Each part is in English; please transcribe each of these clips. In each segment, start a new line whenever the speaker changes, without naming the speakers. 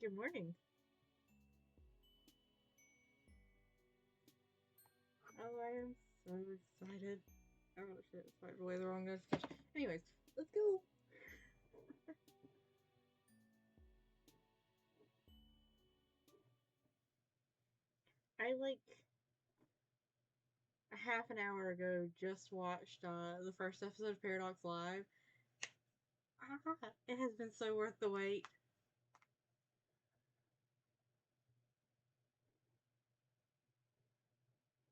Good morning. Oh, I am so excited. Oh shit, it's swiped away the wrong notification. Anyways, let's go. I like a half an hour ago just watched the first episode of Paradox Live. It has been so worth the wait.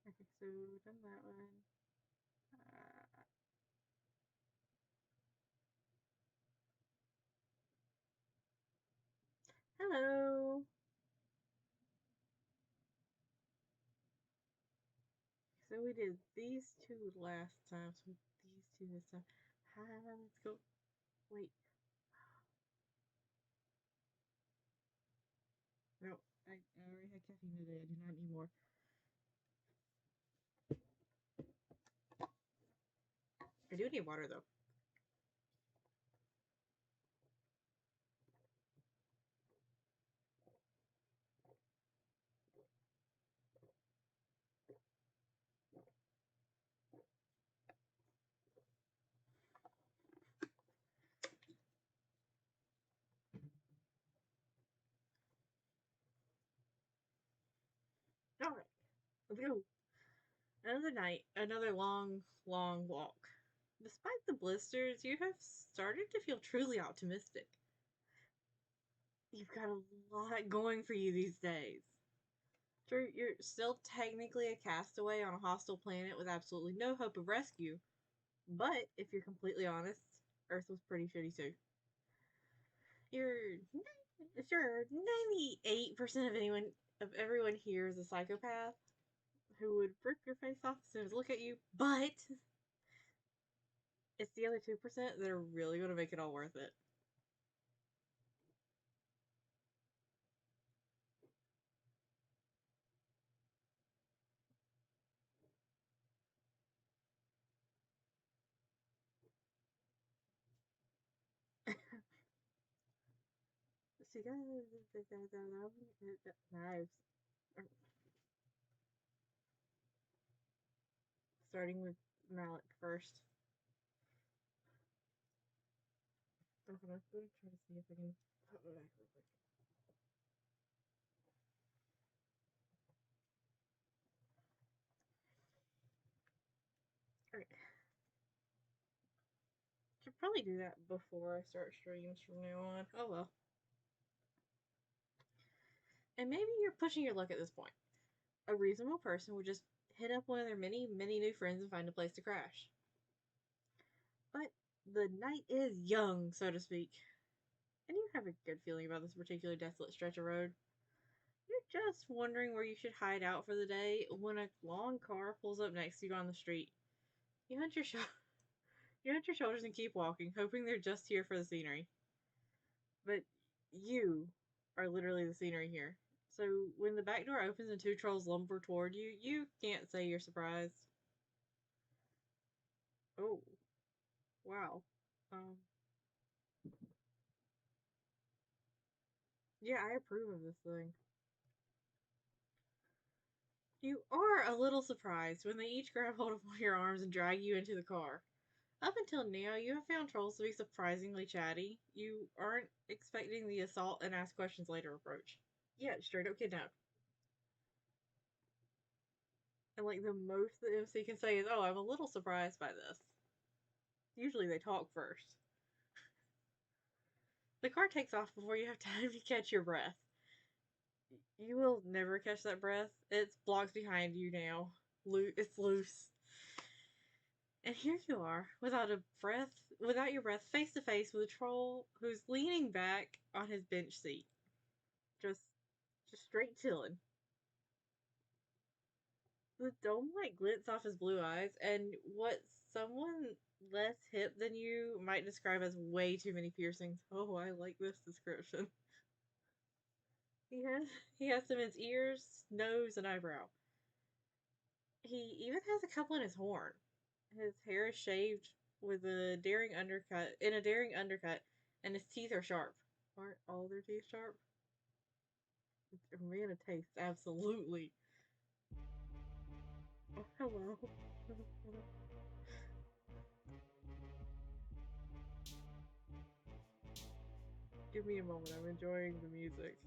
Okay, so done that one. Uh, Hello. So we did these two last time, so these two this time. Let's go. Wait. No, I already had caffeine today. I do not need more. I do need water though. All right, let's go. Another night, another long, long walk. Despite the blisters, you have started to feel truly optimistic. You've got a lot going for you these days. True, you're still technically a castaway on a hostile planet with absolutely no hope of rescue, but if you're completely honest, Earth was pretty shitty too. You're sure 98% of everyone here is a psychopath who would rip your face off as soon as look at you, but it's the other 2% that are really going to make it all worth it. She got knives. Starting with Mallek first. I'm gonna try to see if I can pop it back real quick. Alright. Should probably do that before I start streams from now on. Oh well. And maybe you're pushing your luck at this point. A reasonable person would just hit up one of their many, many new friends and find a place to crash. But the night is young, so to speak. And you have a good feeling about this particular desolate stretch of road. You're just wondering where you should hide out for the day when a long car pulls up next to you on the street. You hunt your you hunt your shoulders and keep walking, hoping they're just here for the scenery. But you are literally the scenery here. So when the back door opens and two trolls lumber toward you, you can't say you're surprised. Oh, wow. Um, yeah, I approve of this thing. You are a little surprised when they each grab hold of one of your arms and drag you into the car. Up until now, you have found trolls to be surprisingly chatty. You aren't expecting the assault and ask questions later approach. Yeah, straight up kidnapped. And like the most the MC can say is, "Oh, I'm a little surprised by this." Usually they talk first. The car takes off before you have time to catch your breath. You will never catch that breath. It's blocks behind you now. It's loose. And here you are, without your breath, face to face with a troll who's leaning back on his bench seat. Just just straight chilling. The dome light glints off his blue eyes, and what someone less hip than you might describe as way too many piercings. Oh, I like this description. He has he has them in his ears, nose, and eyebrow. He even has a couple in his horn. His hair is shaved with a daring undercut, and his teeth are sharp. Aren't all their teeth sharp? Man of taste, absolutely. Oh, hello. Give me a moment. I'm enjoying the music.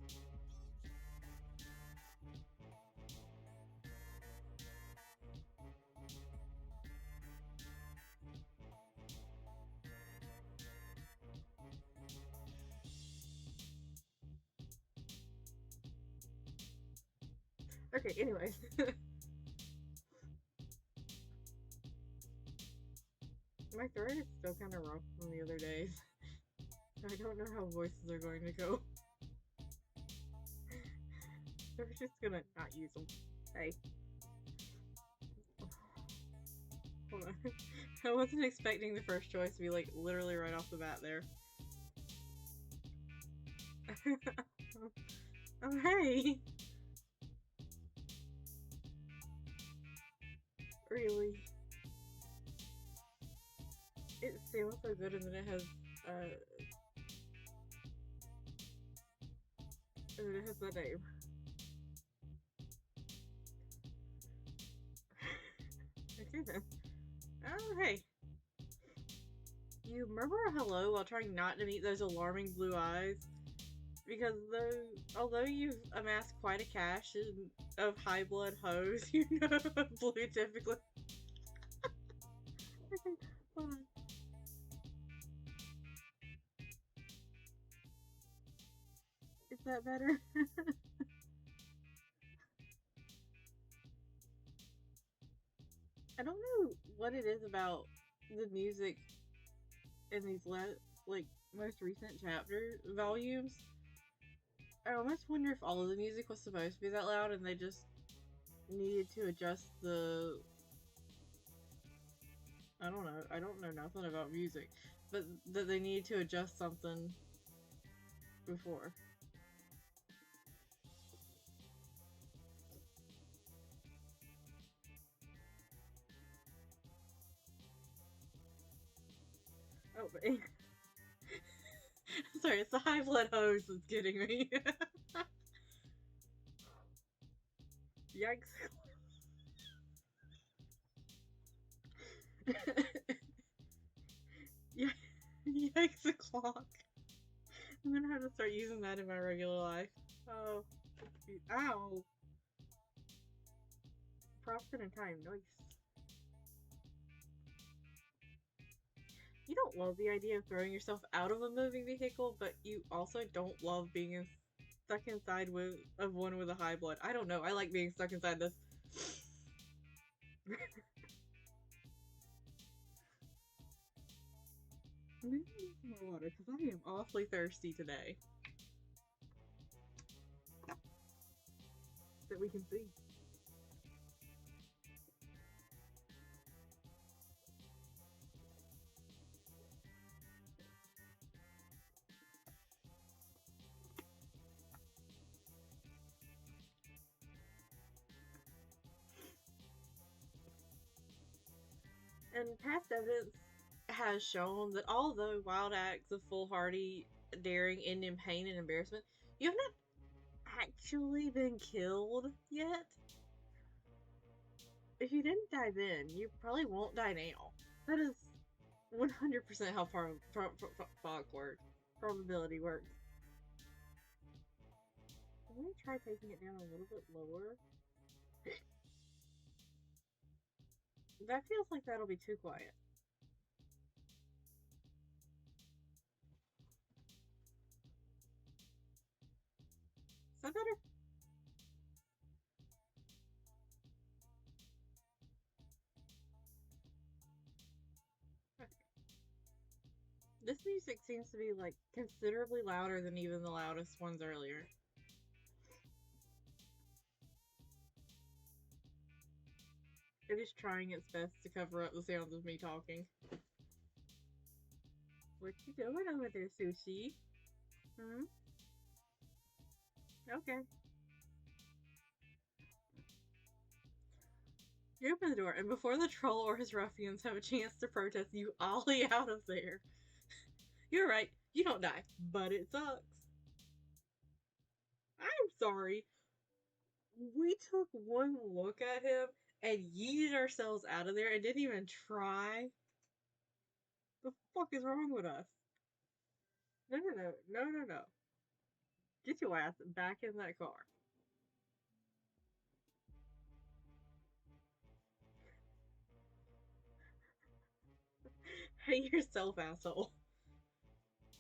Okay, anyways. My throat is still kind of rough from the other days. I don't know how voices are going to go. We're just gonna not use them. Hey. Hold on. I wasn't expecting the first choice to be like literally right off the bat there. Oh, hey! Really? It sounds so good and then it has, and then it has that name. Okay then. Oh, hey. You murmur a hello while trying not to meet those alarming blue eyes? Because although you've amassed quite a cache of high blood hoes, you know blue typically. Okay, hold on. Is that better? I don't know what it is about the music in these like most recent chapter volumes. I almost wonder if all of the music was supposed to be that loud and they just needed to adjust the. I don't know. I don't know nothing about music, but that they needed to adjust something before. Oh, but sorry, it's the high blood hose that's getting me. Yikes. Yikes o'clock. I'm gonna have to start using that in my regular life. Oh. Ow. Profit and time. Nice. You don't love the idea of throwing yourself out of a moving vehicle, but you also don't love being stuck inside of one with a high blood. I don't know. I like being stuck inside this. I'm gonna need some more water because I am awfully thirsty today. That we can see. And past evidence has shown that although wild acts of foolhardy daring end in pain and embarrassment, you have not actually been killed yet. If you didn't die then, you probably won't die now. That is 100% how fog works. Probability works. Let me try taking it down a little bit lower. That feels like that'll be too quiet. Is that better? Okay. This music seems to be like considerably louder than even the loudest ones earlier. It is trying its best to cover up the sounds of me talking. What you doing over there, Sushi? Hmm? Okay. You open the door, and before the troll or his ruffians have a chance to protest, you ollie out of there. You're right, you don't die, but it sucks. I'm sorry. We took one look at him and yeeted ourselves out of there and didn't even try. The fuck is wrong with us? No, no, no, no, no, no. Get your ass back in that car. Hate yourself, asshole.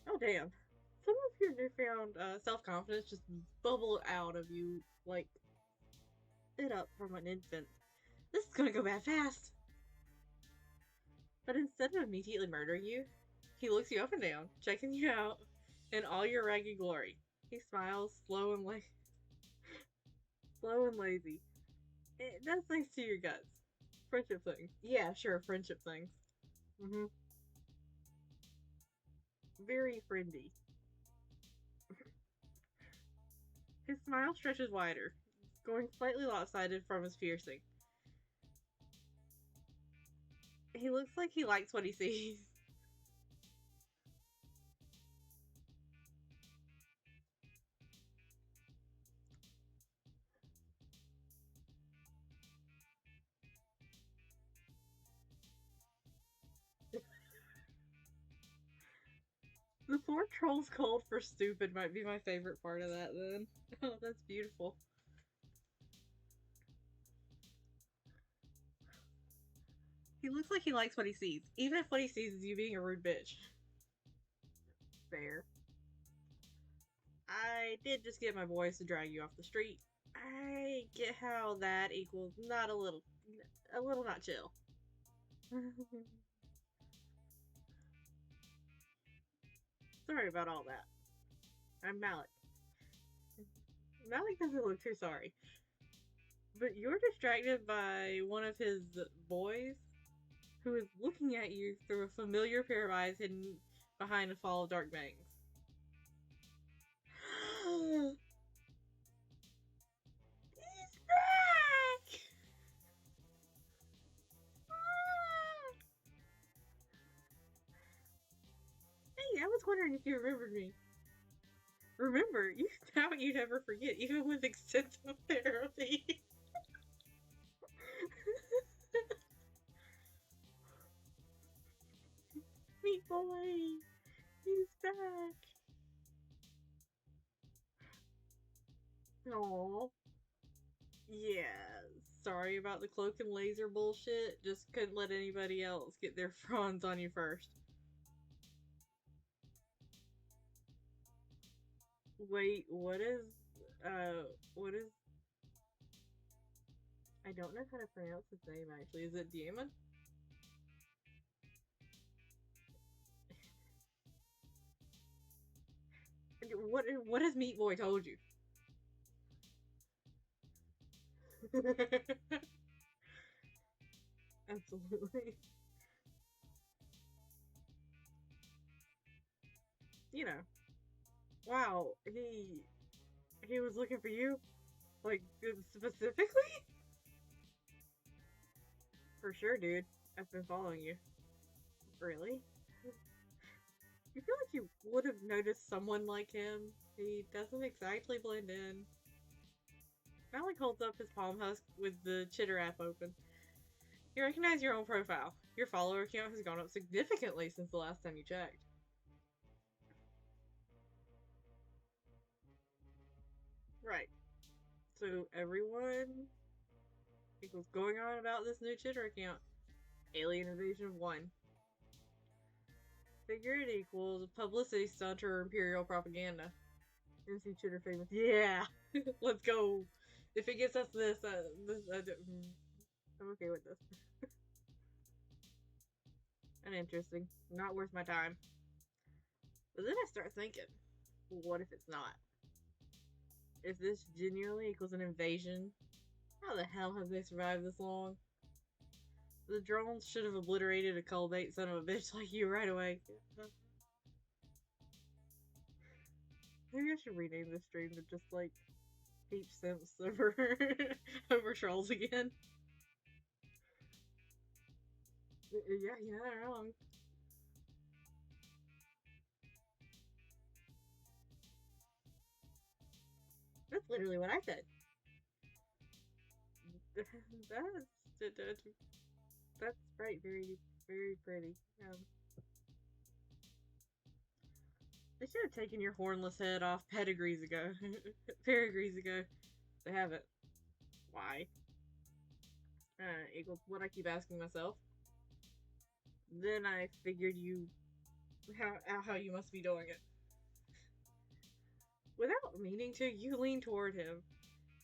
Oh, damn. Some of your newfound self confidence just bubbled out of you like it up from an infant. This is gonna go bad fast. But instead of immediately murdering you, he looks you up and down, checking you out in all your ragged glory. He smiles, slow and lazy. That's thanks to your guts. Friendship things. Yeah, sure, friendship things. Mm-hmm. Very friendly. His smile stretches wider, going slightly lopsided from his piercing. He looks like he likes what he sees. The four trolls cold for stupid might be my favorite part of that then. Oh, that's beautiful. He looks like he likes what he sees, even if what he sees is you being a rude bitch. Fair. I did just get my boys to drag you off the street. I get how that equals not a little not chill. Sorry about all that. I'm Mallek. Mallek doesn't look too sorry. But you're distracted by one of his boys who is looking at you through a familiar pair of eyes hidden behind a fall of dark bangs. He's back! Hey, I was wondering if you remembered me. Remember, you thought you'd never forget, even with extensive therapy. Meat boy, he's back. Aww. Yeah, sorry about the cloak and laser bullshit. Just couldn't let anybody else get their fronds on you first. Wait, what is, I don't know how to pronounce his name actually. Is it Demon? What has Meat Boy told you? Absolutely. You know, wow, he was looking for you? Like, specifically? For sure, dude. I've been following you. Really? You feel like you would have noticed someone like him? He doesn't exactly blend in. Mallek holds up his palm husk with the Chitter app open. You recognize your own profile. Your follower count has gone up significantly since the last time you checked. Right. So everyone equals going on about this new Chitter account. Alien invasion of 1. Figure it equals publicity stunt or imperial propaganda. MC Chitter famous. Yeah! Let's go! If it gets us this, I'm okay with this. Uninteresting. Not worth my time. But then I start thinking, what if it's not? If this genuinely equals an invasion, how the hell have they survived this long? The drones should have obliterated a cull bait son of a bitch like you right away. Maybe I should rename this stream to just like Peach Simps over over trolls again. Yeah, you're not wrong. literally what I said. That's right. Very, very pretty. They should have taken your hornless head off pedigrees ago. Pedigrees ago. They haven't. Why? Equals what I keep asking myself. Then I figured how you must be doing it. Without meaning to, you lean toward him.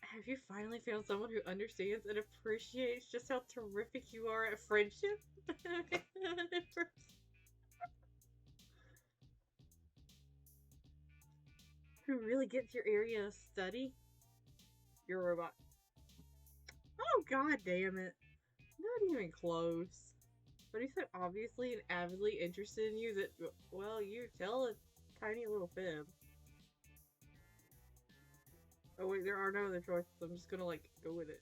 Have you finally found someone who understands and appreciates just how terrific you are at friendship? Who really gets your area of study? You're a robot. Oh, god damn it. Not even close. But he's so obviously and avidly interested in you that, well, you tell a tiny little fib. Oh wait, there are no other choices. I'm just gonna, like, go with it.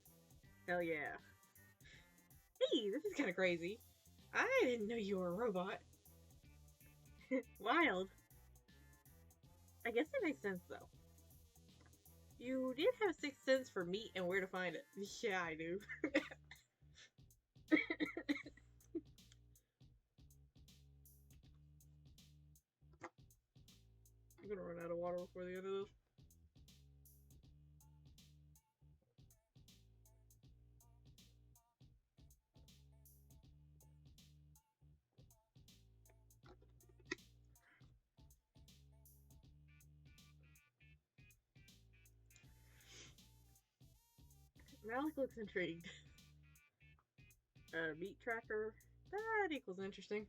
Hell yeah. Hey, this is kinda crazy. I didn't know you were a robot. Wild. I guess that makes sense, though. You did have sixth sense for meat and where to find it. Yeah, I do. I'm gonna run out of water before the end of this. Mallek looks intrigued. Meat tracker. That equals interesting.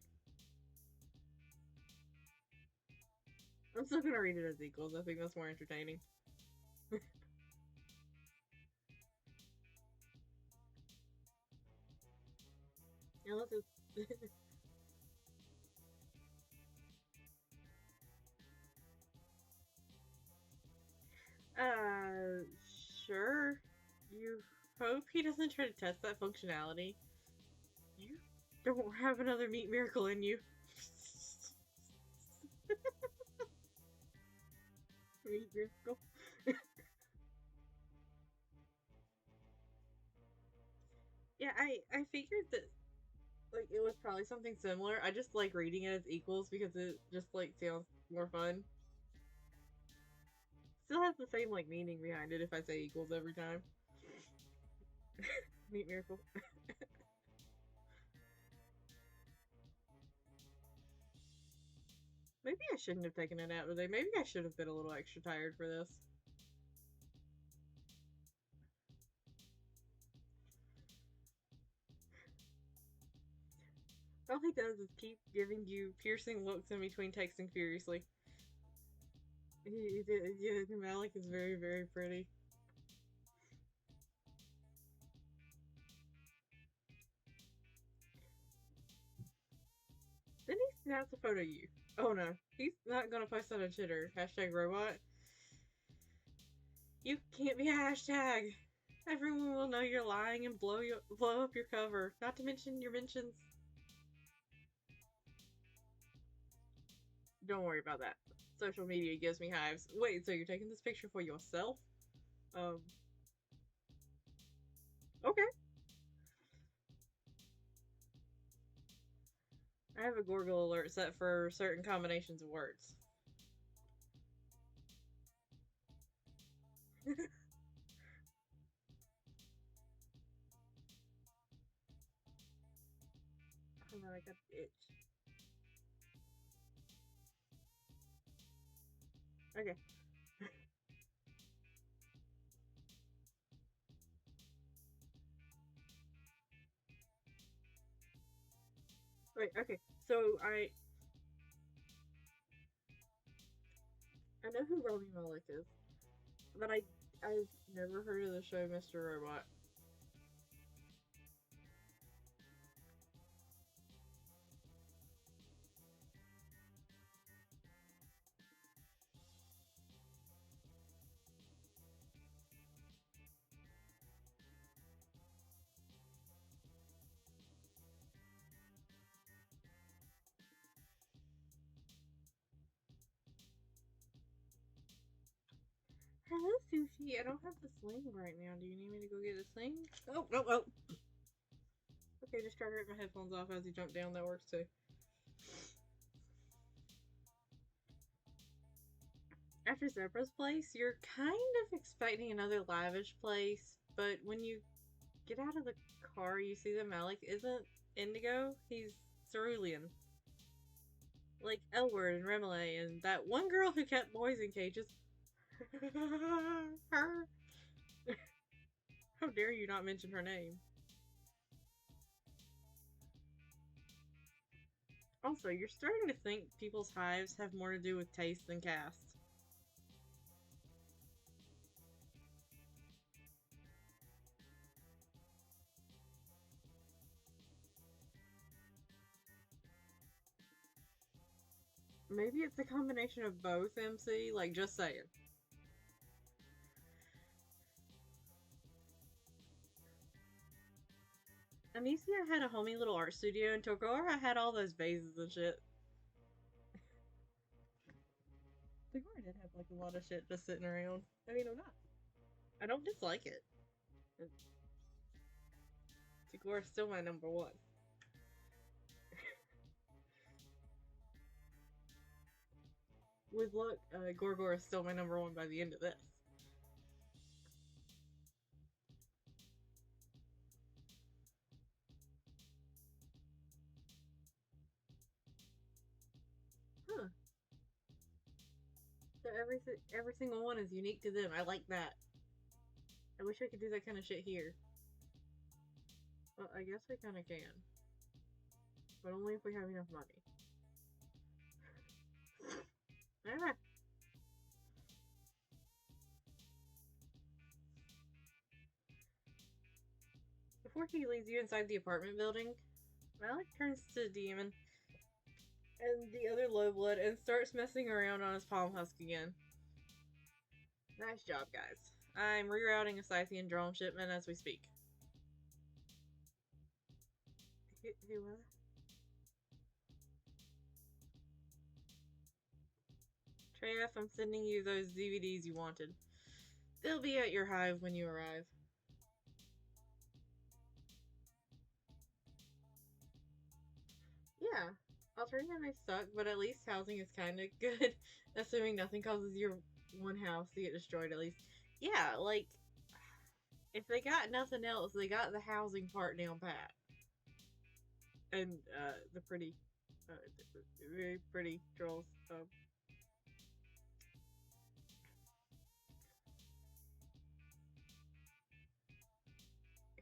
I'm still gonna read it as equals. I think that's more entertaining. Unless it's... Sure. You hope he doesn't try to test that functionality. You don't have another meat miracle in you. Meat miracle. Yeah, I figured that, like, it was probably something similar. I just like reading it as equals because it just, like, sounds more fun. Still has the same, like, meaning behind it if I say equals every time. Meat miracle. Maybe I shouldn't have taken a nap today. Maybe I should have been a little extra tired for this. All he does is keep giving you piercing looks in between texting furiously. Yeah, Mallek is very, very pretty. Then he snaps a photo of you. Oh no, he's not gonna post that on Twitter. Hashtag robot. You can't be a hashtag. Everyone will know you're lying and blow up your cover. Not to mention your mentions. Don't worry about that. Social media gives me hives. Wait, so you're taking this picture for yourself? Okay. I have a Gorgle alert set for certain combinations of words. Hold on, I got the itch. Okay. Wait, okay. So I know who Rami Malek is, but I've never heard of the show Mr. Robot. Hello, Sushi, I don't have the sling right now. Do you need me to go get a sling? Oh, no, oh. Okay, just try to rip my headphones off as you jump down. That works too. After Zebra's place, you're kind of expecting another lavish place, but when you get out of the car, you see that Mallek isn't indigo, he's cerulean. Like Elward and Remele and that one girl who kept boys in cages. Her. How dare you not mention her name? Also, you're starting to think people's hives have more to do with taste than caste. Maybe it's a combination of both, MC, like, just saying. Amicia had a homey little art studio, and Togora had all those vases and shit. Togora did have, like, a lot of shit just sitting around. I mean, I'm not. I don't dislike it. Togora's still my number one. With luck, Gorgor is still my number one by the end of this. Huh. So every single one is unique to them. I like that. I wish I could do that kind of shit here. Well, I guess we kind of can. But only if we have enough money. Ah. Before he leads you inside the apartment building, Mallek turns to Demon and the other low blood and starts messing around on his palm husk again. Nice job, guys. I'm rerouting a Scythian drone shipment as we speak. Who was? Treyf, I'm sending you those DVDs you wanted. They'll be at your hive when you arrive. Yeah, Alternative may suck, but at least housing is kind of good. Assuming nothing causes your one house to get destroyed, at least. Yeah, like, if they got nothing else, they got the housing part down pat. And, the pretty, very pretty trolls.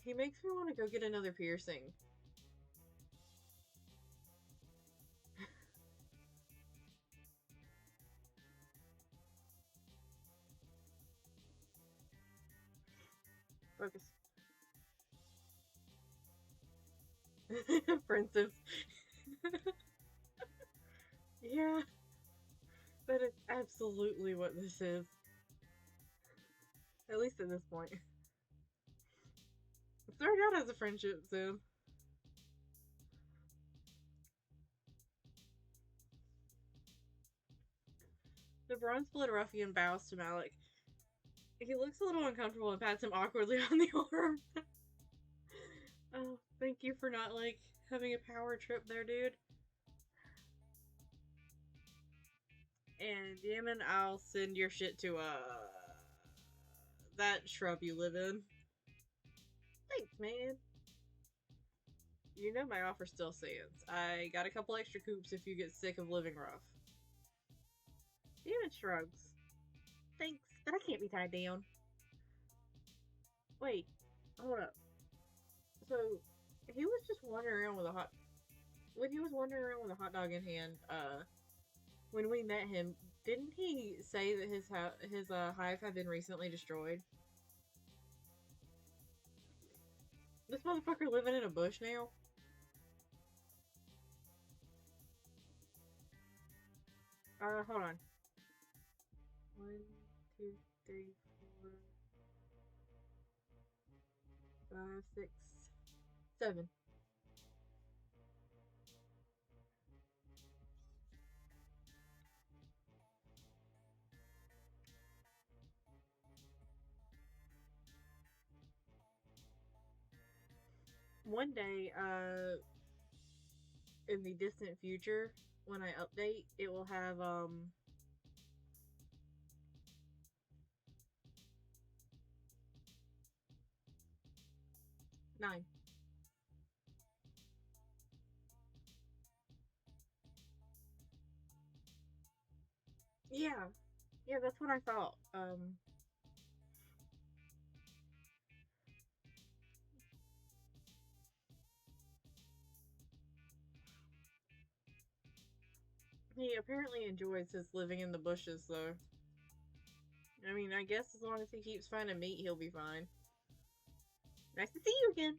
He makes me want to go get another piercing. Focus. Friendsim. Yeah, that is absolutely what this is. At least at this point. It started out as a friendship sim. The bronze blood ruffian bows to Mallek. He looks a little uncomfortable and pats him awkwardly on the arm. Oh, thank you for not, like, having a power trip there, dude. And Yemen, I'll send your shit to, that shrub you live in. Thanks, man. You know my offer still stands. I got a couple extra coops if you get sick of living rough. Yemen shrugs. Thanks, but I can't be tied down. Wait, hold up. So, he was just wandering around with a hot... When he was wandering around with a hot dog in hand, when we met him, didn't he say that his hive had been recently destroyed? This motherfucker living in a bush now? Hold on. 1, 2, 3, 4, 5, 6, 7. One day, in the distant future, when I update, it will have, 9. Yeah. Yeah, that's what I thought. He apparently enjoys his living in the bushes, though. I mean, I guess as long as he keeps finding meat, he'll be fine. Nice to see you again.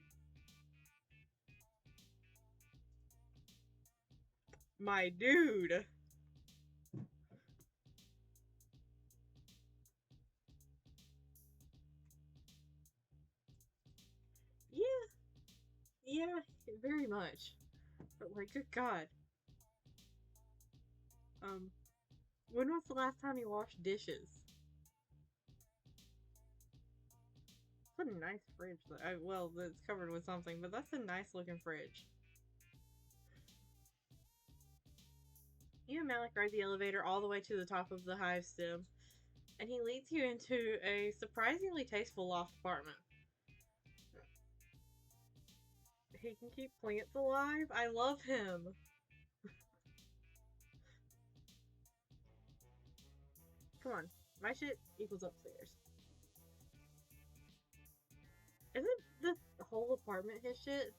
My dude. Yeah, yeah, very much. But, like, good God. Um, when was the last time you washed dishes? It's a nice fridge. Well, it's covered with something, but that's a nice looking fridge. You and Mallek ride the elevator all the way to the top of the HIVESWAP, and he leads you into a surprisingly tasteful loft apartment. He can keep plants alive. I love him. Come on, my shit equals upstairs. Isn't the whole apartment his shit?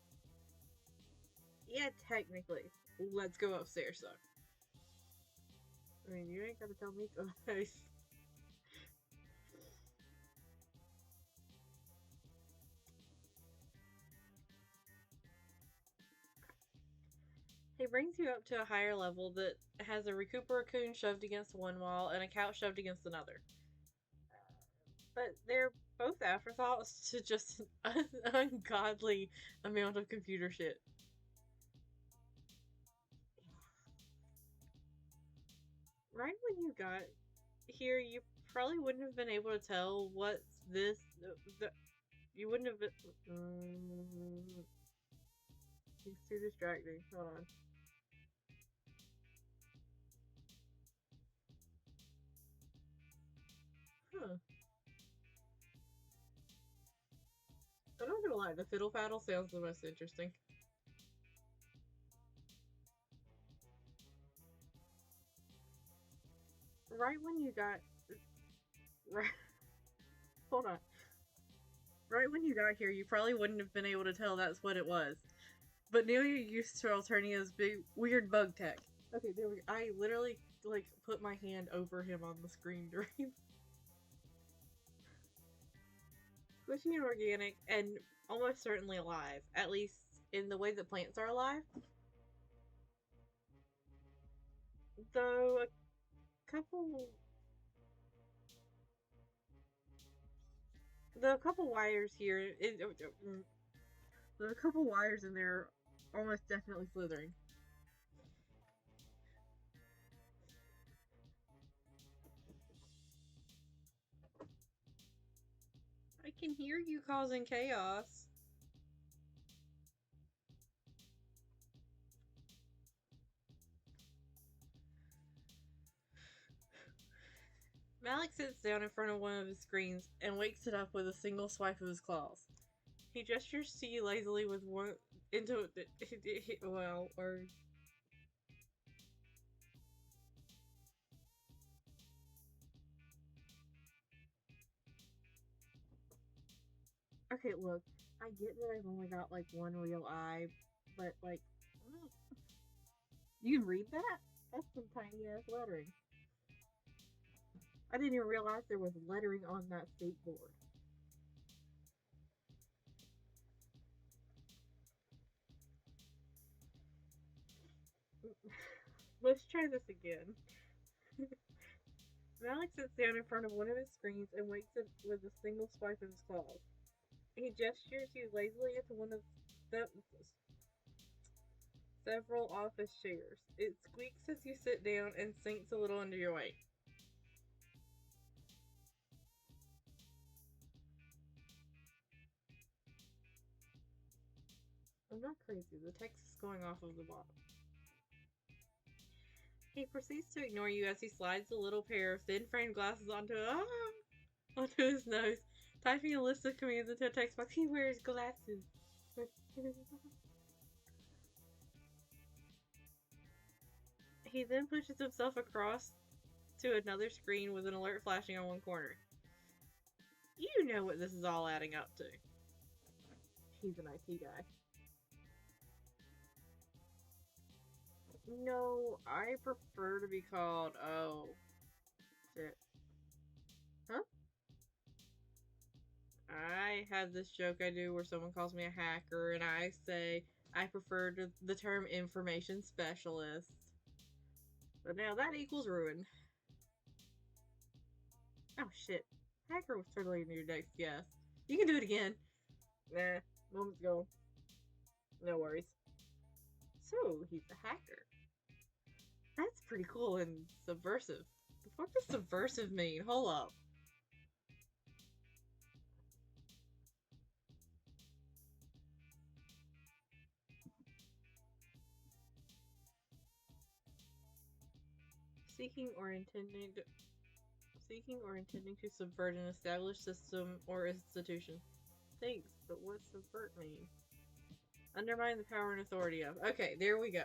Yeah, technically. Let's go upstairs though. I mean, you ain't gotta tell me twice. He brings you up to a higher level that has a Recuperacoon shoved against one wall and a couch shoved against another. But they're both afterthoughts to just an ungodly amount of computer shit. Right when you got here, you probably wouldn't have been able to tell what's this. You wouldn't have been. He's too distracting. Hold on. Huh. I'm not gonna lie, the fiddle faddle sounds the most interesting. Right when you got. Right. Hold on. Right when you got here, you probably wouldn't have been able to tell that's what it was. But now you're used to Alternatia's big, weird bug tech. Okay, there we go. I literally, like, put my hand over him on the screen during. Squishy and organic, and almost certainly alive. At least in the way that plants are alive. Though couple the couple wires here the couple wires in there are almost definitely slithering. I can hear you causing chaos. Mallek sits down in front of one of his screens and wakes it up with a single swipe of his claws. He gestures to you lazily with one into well, or okay. Look, I get that I've only got like one real eye, but like, you can read that? That's some tiny ass lettering. I didn't even realize there was lettering on that skateboard. Let's try this again. Mallek sits down in front of one of his screens and wakes it with a single swipe of his claws. He gestures you lazily into one of the several office chairs. It squeaks as you sit down and sinks a little under your weight. I'm not crazy. The text is going off of the bottom. He proceeds to ignore you as he slides a little pair of thin framed glasses onto his nose, typing a list of commands into a text box. He wears glasses. He then pushes himself across to another screen with an alert flashing on one corner. You know what this is all adding up to. He's an IT guy. No, I prefer to be called, oh, shit. Huh? I have this joke I do where someone calls me a hacker and I say I prefer the term information specialist. But now that equals ruin. Oh shit. Hacker was totally in your next guess. You can do it again. Nah, moment's gone. No worries. So, he's a hacker. That's pretty cool and subversive. What does subversive mean? Hold up. Seeking or intending to subvert an established system or institution. Thanks, but what's subvert mean? Undermine the power and authority of. Okay, there we go.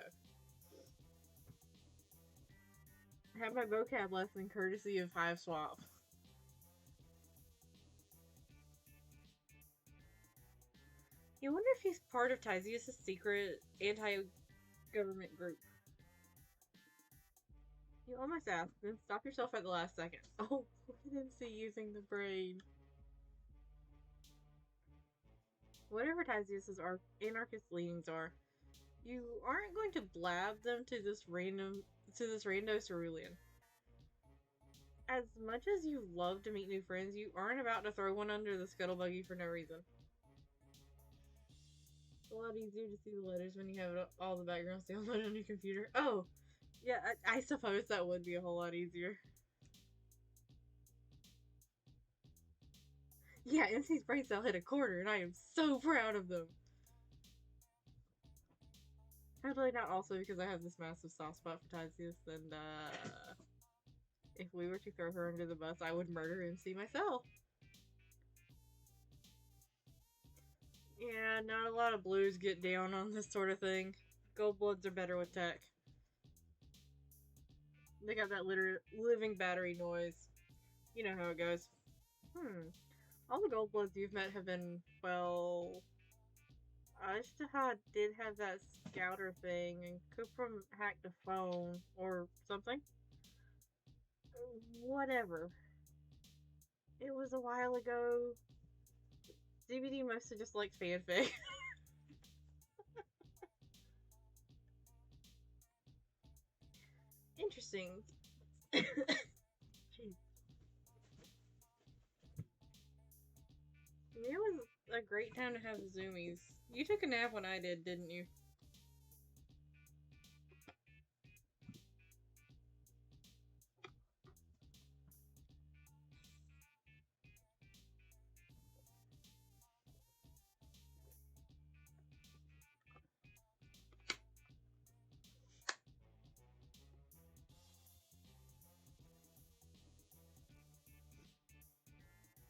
Have my vocab lesson courtesy of HIVESWAP. You wonder if he's part of Tyzeus' secret anti-government group. You almost asked, then stop yourself at the last second. Oh, look at MC using the brain. Whatever Tyzeus' anarchist leanings are, you aren't going to blab them to this rando cerulean. As much as you love to meet new friends, you aren't about to throw one under the scuttle buggy for no reason. It's a lot easier to see the letters when you have all the backgrounds downloaded on your computer. Oh, yeah, I suppose that would be a whole lot easier. Yeah, MC's brain cell hit a quarter, and I am so proud of them. Totally not also because I have this massive soft spot for Tyzeus, and if we were to throw her under the bus, I would murder MC myself. Yeah, not a lot of blues get down on this sort of thing. Gold bloods are better with tech. They got that living battery noise. You know how it goes. All the gold bloods you've met have been, well... Ishtahad did have that scouter thing, and Kupram hacked a phone, or something. Whatever. It was a while ago. DVD mostly just liked fanfic. Interesting. Jeez. It was a great time to have the zoomies. You took a nap when I did, didn't you?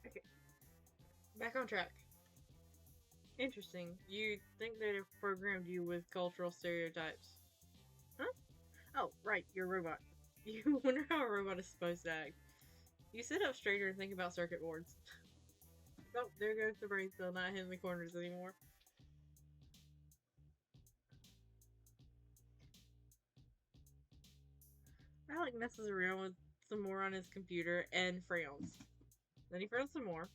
Okay. Back on track. Interesting. You think they'd have programmed you with cultural stereotypes? Huh? Oh, right, you're a robot. You wonder how a robot is supposed to act. You sit up straighter and think about circuit boards. Oh, there goes the brain cell not hitting the corners anymore. Mallek messes around with some more on his computer and frowns. Then he frowns some more.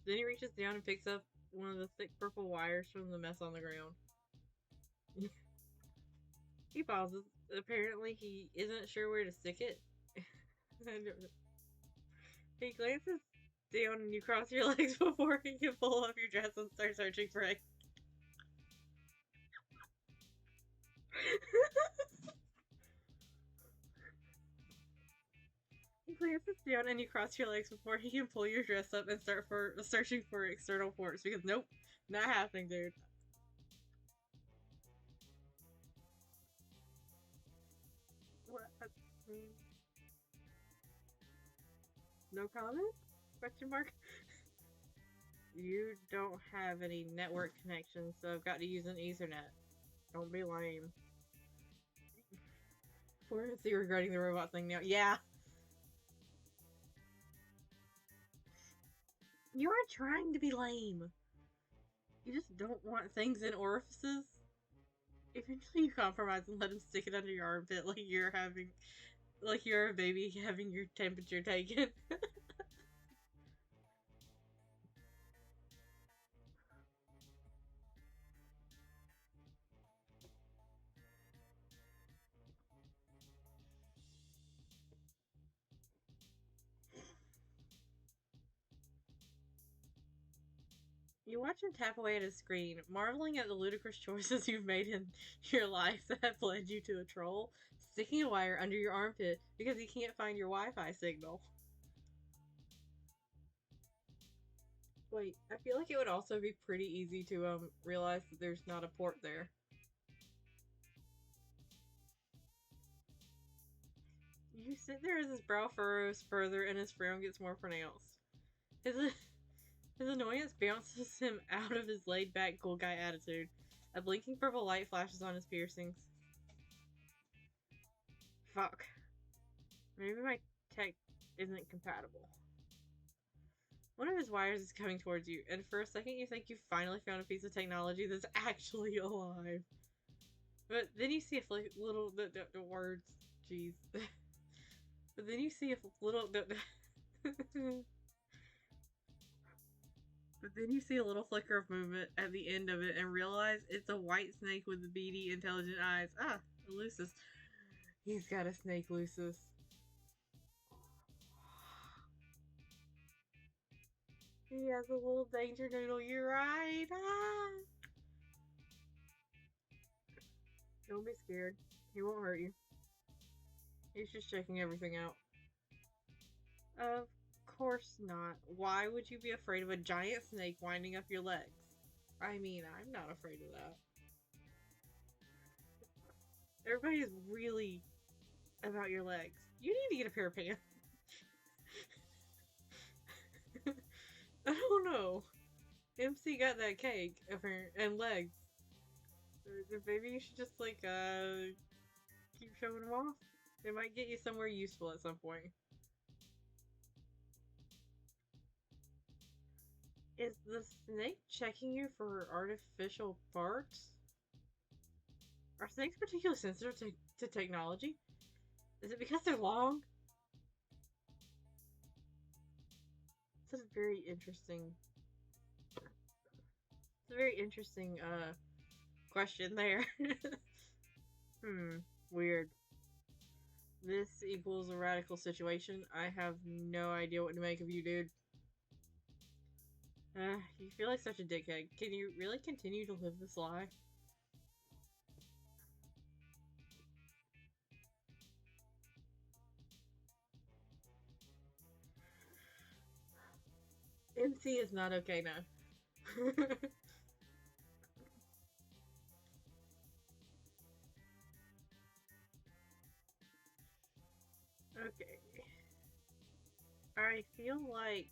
Then he reaches down and picks up one of the thick purple wires from the mess on the ground. He pauses. Apparently, he isn't sure where to stick it. He glances down and you cross your legs before he can pull up your dress and start searching for it. He glances down and you cross your legs before he can pull your dress up and start searching for external ports because nope, not happening, dude. No comment? Question mark? You don't have any network connections, so I've got to use an Ethernet. Don't be lame. Fluency regarding the robot thing now. Yeah. You aren't trying to be lame. You just don't want things in orifices. Eventually you compromise and let him stick it under your armpit like you're a baby having your temperature taken. You watch him tap away at his screen, marveling at the ludicrous choices you've made in your life that have led you to a troll sticking a wire under your armpit because he can't find your Wi-Fi signal. Wait, I feel like it would also be pretty easy to realize that there's not a port there. You sit there as his brow furrows further and his frown gets more pronounced. His annoyance bounces him out of his laid-back cool guy attitude. A blinking purple light flashes on his piercings. Fuck. Maybe my tech isn't compatible. One of his wires is coming towards you, and for a second you think you've finally found a piece of technology that's actually alive. But then you see a little... the words... Jeez. But then you see a little... But then you see a little flicker of movement at the end of it and realize it's a white snake with beady, intelligent eyes. Ah, Lucis. He's got a snake, Lucis. He has a little danger noodle. You're right. Ah. Don't be scared. He won't hurt you. He's just checking everything out. Of course not. Why would you be afraid of a giant snake winding up your legs? I mean, I'm not afraid of that. Everybody is really about your legs. You need to get a pair of pants. I don't know. MC got that cake and legs. Maybe you should just like keep showing them off. It might get you somewhere useful at some point. Is the snake checking you for artificial parts? Are snakes particularly sensitive to technology? Is it because they're long? It's a very interesting question there. Weird. This equals a radical situation. I have no idea what to make of you, dude. You feel like such a dickhead. Can you really continue to live this lie? MC is not okay now. Okay. I feel like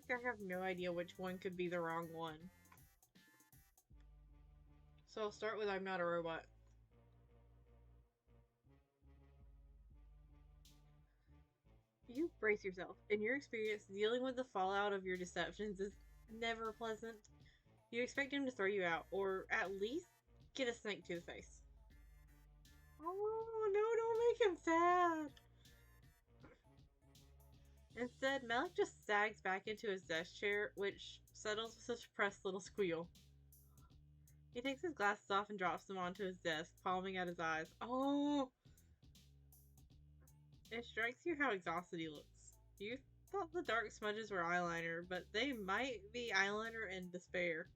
I have no idea which one could be the wrong one. So I'll start with I'm not a robot. You brace yourself. In your experience, dealing with the fallout of your deceptions is never pleasant. You expect him to throw you out, or at least get a snake to the face. Oh, no, don't make him sad. Instead, Mallek just sags back into his desk chair, which settles with a suppressed little squeal. He takes his glasses off and drops them onto his desk, palming at his eyes. Oh! It strikes you how exhausted he looks. You thought the dark smudges were eyeliner, but they might be eyeliner and despair.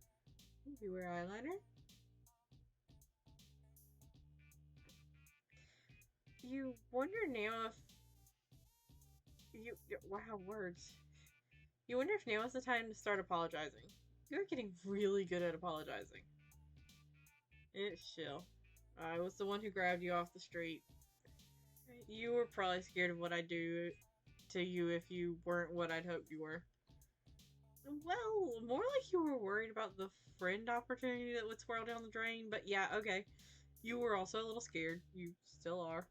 You wear eyeliner? You wonder now if... Wow, words. You wonder if now is the time to start apologizing. You're getting really good at apologizing. It's chill. I was the one who grabbed you off the street. You were probably scared of what I'd do to you if you weren't what I'd hoped you were. Well, more like you were worried about the friend opportunity that would swirl down the drain, but yeah, okay. You were also a little scared. You still are.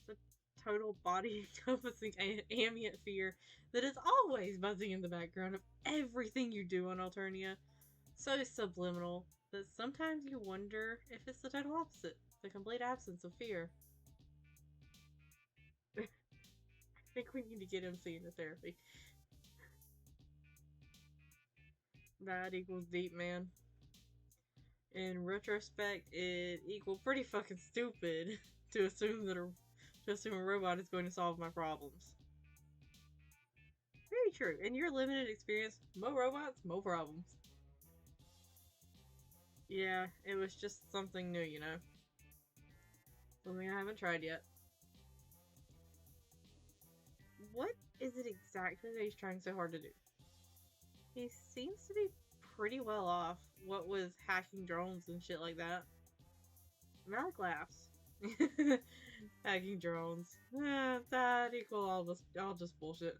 It's a total body encompassing ambient fear that is always buzzing in the background of everything you do on Alternia. So subliminal that sometimes you wonder if it's the total opposite, the complete absence of fear. I think we need to get him seen in therapy. That equals deep, man. In retrospect, it equaled pretty fucking stupid to assume a robot is going to solve my problems. Very true. In your limited experience, mo robots, mo problems. Yeah, it was just something new, you know. Something I haven't tried yet. What is it exactly that he's trying so hard to do? He seems to be pretty well off, what with hacking drones and shit like that. Mallek laughs. Hacking drones. That equal all just bullshit.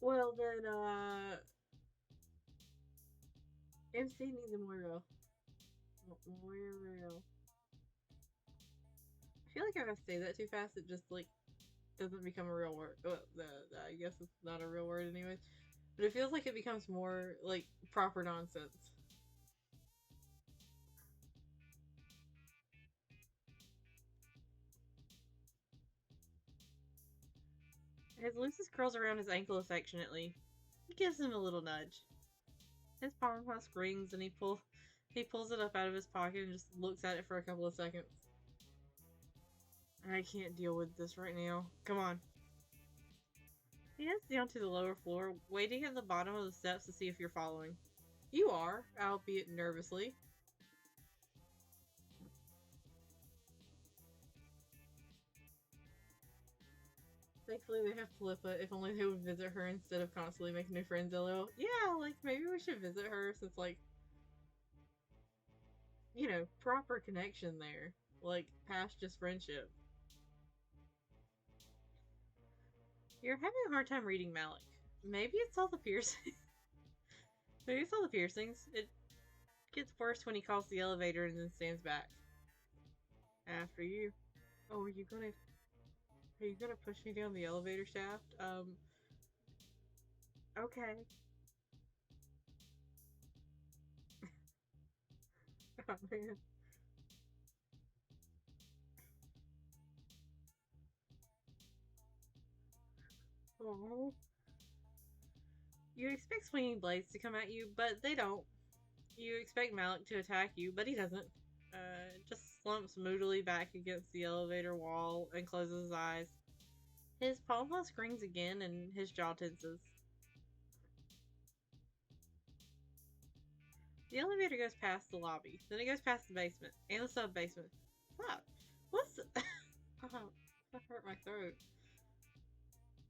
Well then, MC needs a Moiro. Moiro. I feel like if I say that too fast, it just like doesn't become a real word. Well, I guess it's not a real word anyways. But it feels like it becomes more like proper nonsense. His Lucis curls around his ankle affectionately. He gives him a little nudge. His palm husk rings and he pulls it up out of his pocket and just looks at it for a couple of seconds. I can't deal with this right now. Come on. He heads down to the lower floor, waiting at the bottom of the steps to see if you're following. You are, albeit nervously. Thankfully, they have Philippa. If only they would visit her instead of constantly making new friends, LOL. Yeah, like, maybe we should visit her since, like, you know, proper connection there. Like, past just friendship. You're having a hard time reading Mallek. Maybe it's all the piercings. Maybe it's all the piercings. It gets worse when he calls the elevator and then stands back. After you. Oh, are you gonna push me down the elevator shaft? Okay. Oh, man. Oh. You expect swinging blades to come at you, but they don't. You expect Mallek to attack you, but he doesn't. Just slumps moodily back against the elevator wall and closes his eyes. His palm husk rings again and his jaw tenses. The elevator goes past the lobby, then it goes past the basement and the sub basement. Fuck. What's the... Oh, that hurt my throat.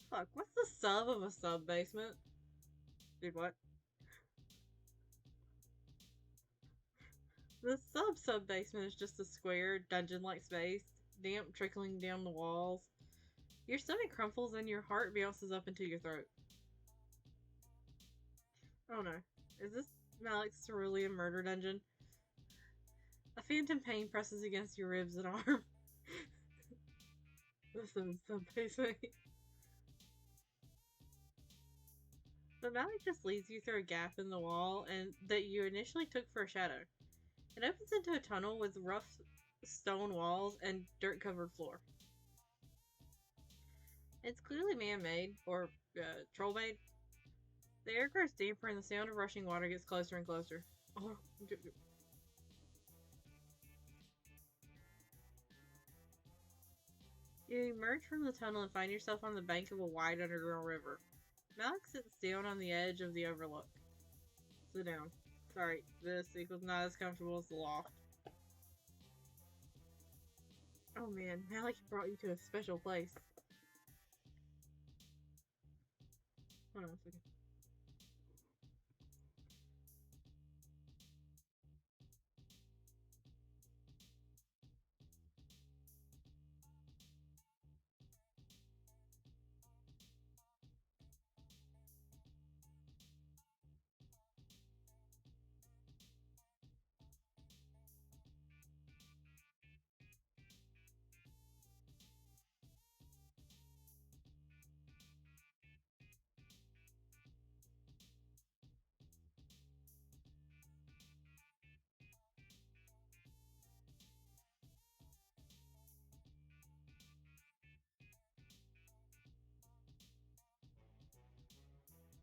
Fuck, what's the sub of a sub basement? Dude, what? The sub basement is just a square, dungeon-like space, damp trickling down the walls. Your stomach crumples and your heart bounces up into your throat. Oh no. Is this Mallek's cerulean murder dungeon? A phantom pain presses against your ribs and arm. This is sub basement. But Mallek just leads you through a gap in the wall and that you initially took for a shadow. It opens into a tunnel with rough stone walls and dirt-covered floor. It's clearly man-made, or troll-made. The air grows deeper and the sound of rushing water gets closer and closer. Oh, you emerge from the tunnel and find yourself on the bank of a wide underground river. Mallek sits down on the edge of the overlook. Sit down. Sorry, this equals not as comfortable as the loft. Oh man, Mallek brought you to a special place. Hold on a second.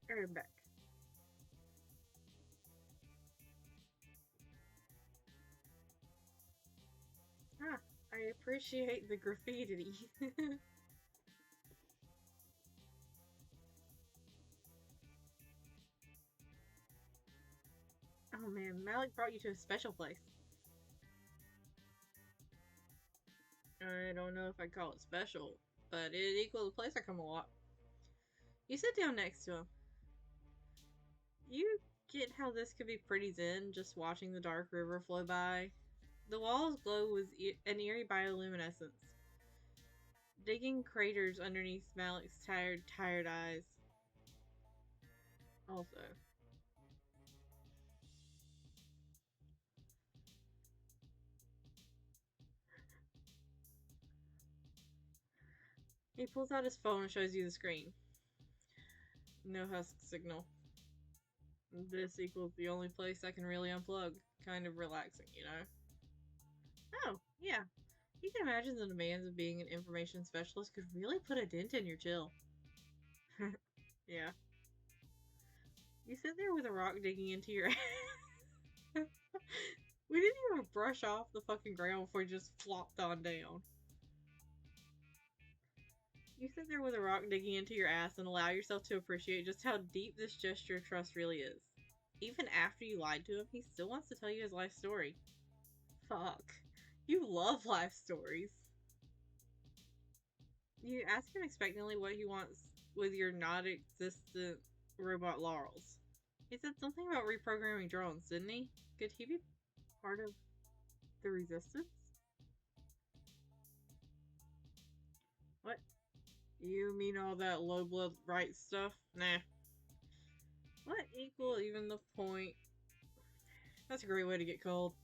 Alright, I'm back. Ah, I appreciate the graffiti. Oh man, Mallek brought you to a special place. I don't know if I'd call it special, but it equals a place I come a lot. You sit down next to him. You get how this could be pretty zen, just watching the dark river flow by. The walls glow with an eerie bioluminescence, digging craters underneath Mallek's tired eyes. Also, he pulls out his phone and shows you the screen. No husk signal. This equals the only place I can really unplug. Kind of relaxing, you know? Oh, yeah. You can imagine the demands of being an information specialist could really put a dent in your chill. Yeah. You sit there with a rock digging into your We didn't even brush off the fucking ground before it just flopped on down. You sit there with a rock digging into your ass and allow yourself to appreciate just how deep this gesture of trust really is. Even after you lied to him, he still wants to tell you his life story. Fuck. You love life stories. You ask him expectantly what he wants with your not-existent robot laurels. He said something about reprogramming drones, didn't he? Could he be part of the resistance? What? You mean all that low blood rights stuff? Nah. What equal even the point? That's a great way to get cold.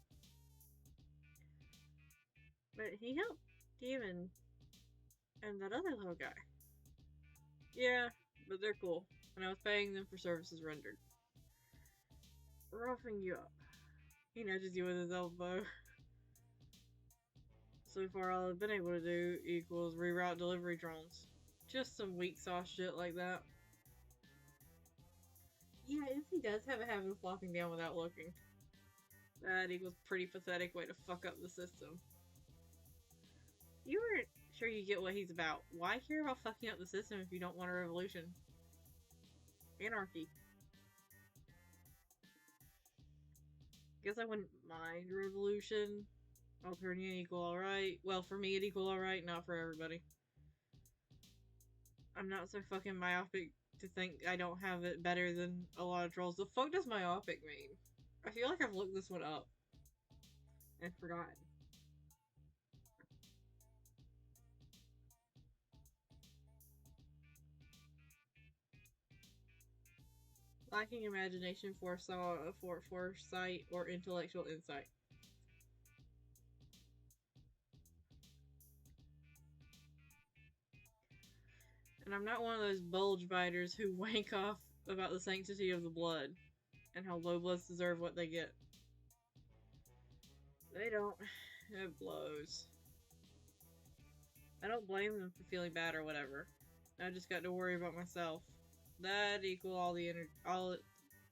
But he helped Demon and that other little guy. Yeah, but they're cool. And I was paying them for services rendered. Roughing you up. He nudges you with his elbow. So far, all I've been able to do equals reroute delivery drones. Just some weak sauce shit like that. Yeah, if he does have a habit of flopping down without looking. That equals pretty pathetic way to fuck up the system. You aren't sure you get what he's about. Why care about fucking up the system if you don't want a revolution? Anarchy. Guess I wouldn't mind revolution. Alternating equal alright. Well, for me it equal alright, not for everybody. I'm not so fucking myopic to think I don't have it better than a lot of trolls. The fuck does myopic mean? I feel like I've looked this one up and forgotten. Lacking imagination, foresight, or intellectual insight. And I'm not one of those bulge biters who wank off about the sanctity of the blood and how low bloods deserve what they get. They don't. It blows. I don't blame them for feeling bad or whatever. I just got to worry about myself. That equal all the energy, all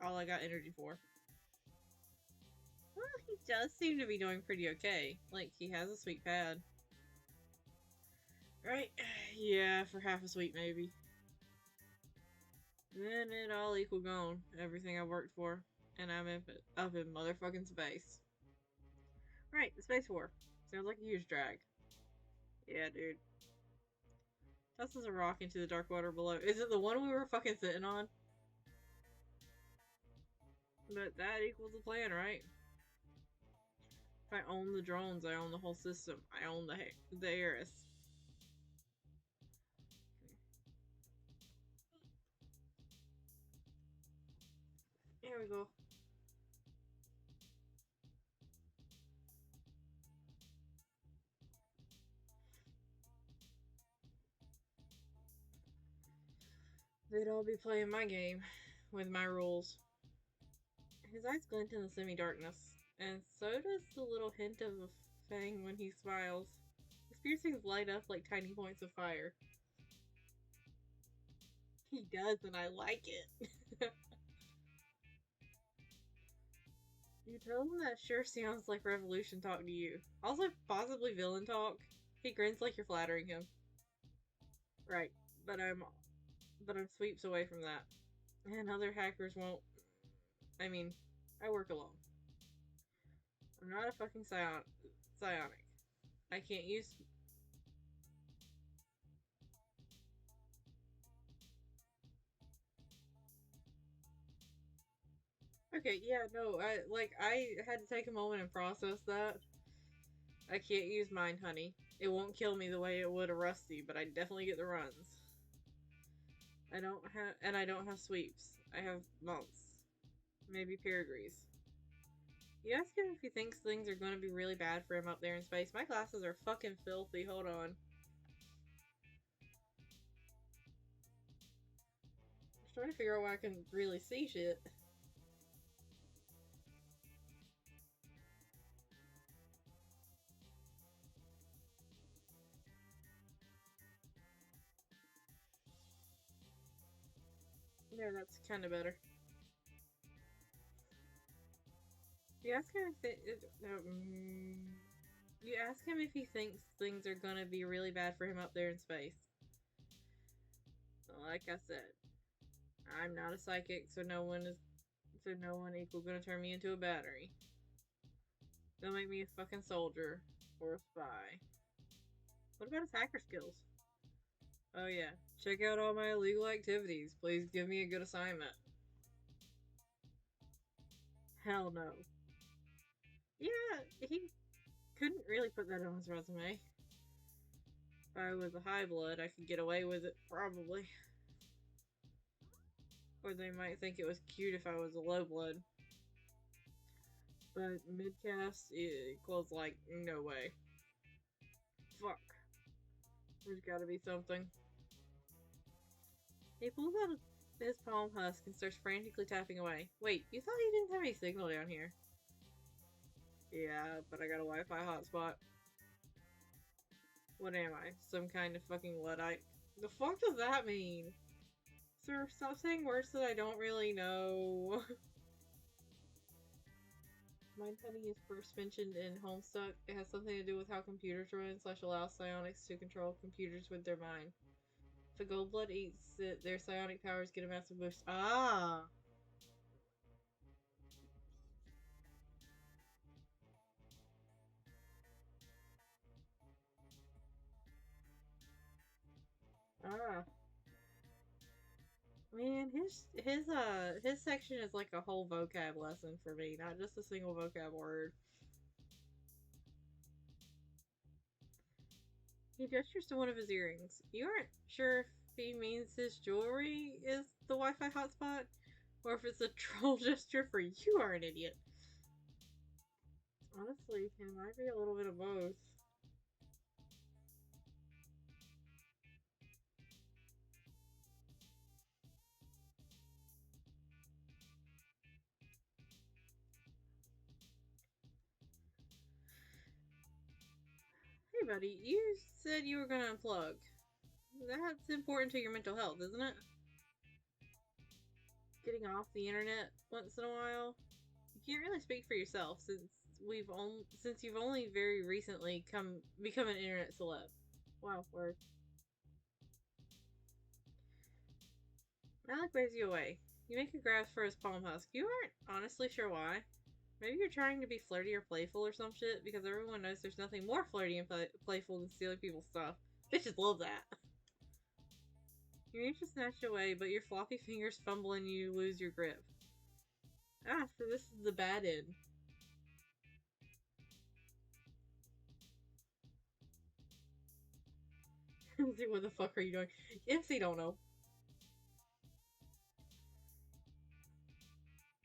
I got energy for. Well, he does seem to be doing pretty okay. Like, he has a sweet pad. Right? Yeah, for half a sweet maybe. Then it all equal gone. Everything I worked for. And I'm up in motherfucking space. Right, the Space War. Sounds like a huge drag. Yeah, dude. This is a rock into the dark water below. Is it the one we were fucking sitting on? But that equals the plan, right? If I own the drones, I own the whole system. I own the heiress. Here we go. They'd all be playing my game with my rules. His eyes glint in the semi-darkness, and so does the little hint of a fang when he smiles. His piercings light up like tiny points of fire. He does, and I like it. You tell him that sure sounds like revolution talk to you. Also, possibly villain talk. He grins like you're flattering him. Right, but I'm sweeps away from that. And other hackers won't. I mean, I work alone. I'm not a fucking psionic. I can't use. Okay, yeah, no, I had to take a moment and process that. I can't use Mind Honey. It won't kill me the way it would a Rusty, but I definitely get the runs. I don't have sweeps. I have months. Maybe Perigrees. You ask him if he thinks things are going to be really bad for him up there in space. My glasses are fucking filthy. Hold on. I'm trying to figure out why I can really see shit. There, that's kind of better. You ask him you ask him if he thinks things are gonna be really bad for him up there in space. Like I said, I'm not a psychic, so no one equal gonna turn me into a battery. They'll make me a fucking soldier or a spy. What about his hacker skills? Oh yeah, check out all my illegal activities. Please give me a good assignment. Hell no. Yeah, he couldn't really put that on his resume. If I was a high blood, I could get away with it, probably. Or they might think it was cute if I was a low blood. But midcast equals like, no way. Fuck. There's gotta be something. He pulls out his palm husk and starts frantically tapping away. Wait, you thought he didn't have any signal down here? Yeah, but I got a Wi-Fi hotspot. What am I? Some kind of fucking Luddite? The fuck does that mean? Sir, stop saying words that I don't really know. Mind Honey is first mentioned in Homestuck. It has something to do with how computers run / allow psionics to control computers with their mind. If a Goldblood eats it, their psionic powers get a massive boost. Ah! Ah. Man, his section is like a whole vocab lesson for me, not just a single vocab word. He gestures to one of his earrings. You aren't sure if he means his jewelry is the Wi-Fi hotspot, or if it's a troll gesture for you are an idiot. Honestly, it might be a little bit of both. Hey buddy, you said you were gonna unplug. That's important to your mental health, isn't it? Getting off the internet once in a while. You can't really speak for yourself since you've only very recently become an internet celeb. Wow, word. Mallek waves you away. You make a grasp for his palm husk. You aren't honestly sure why. Maybe you're trying to be flirty or playful or some shit, because everyone knows there's nothing more flirty and playful than stealing people's stuff. Bitches love that. You need to snatch away, but your floppy fingers fumble and you lose your grip. Ah, so this is the bad end. MC, what the fuck are you doing? MC don't know.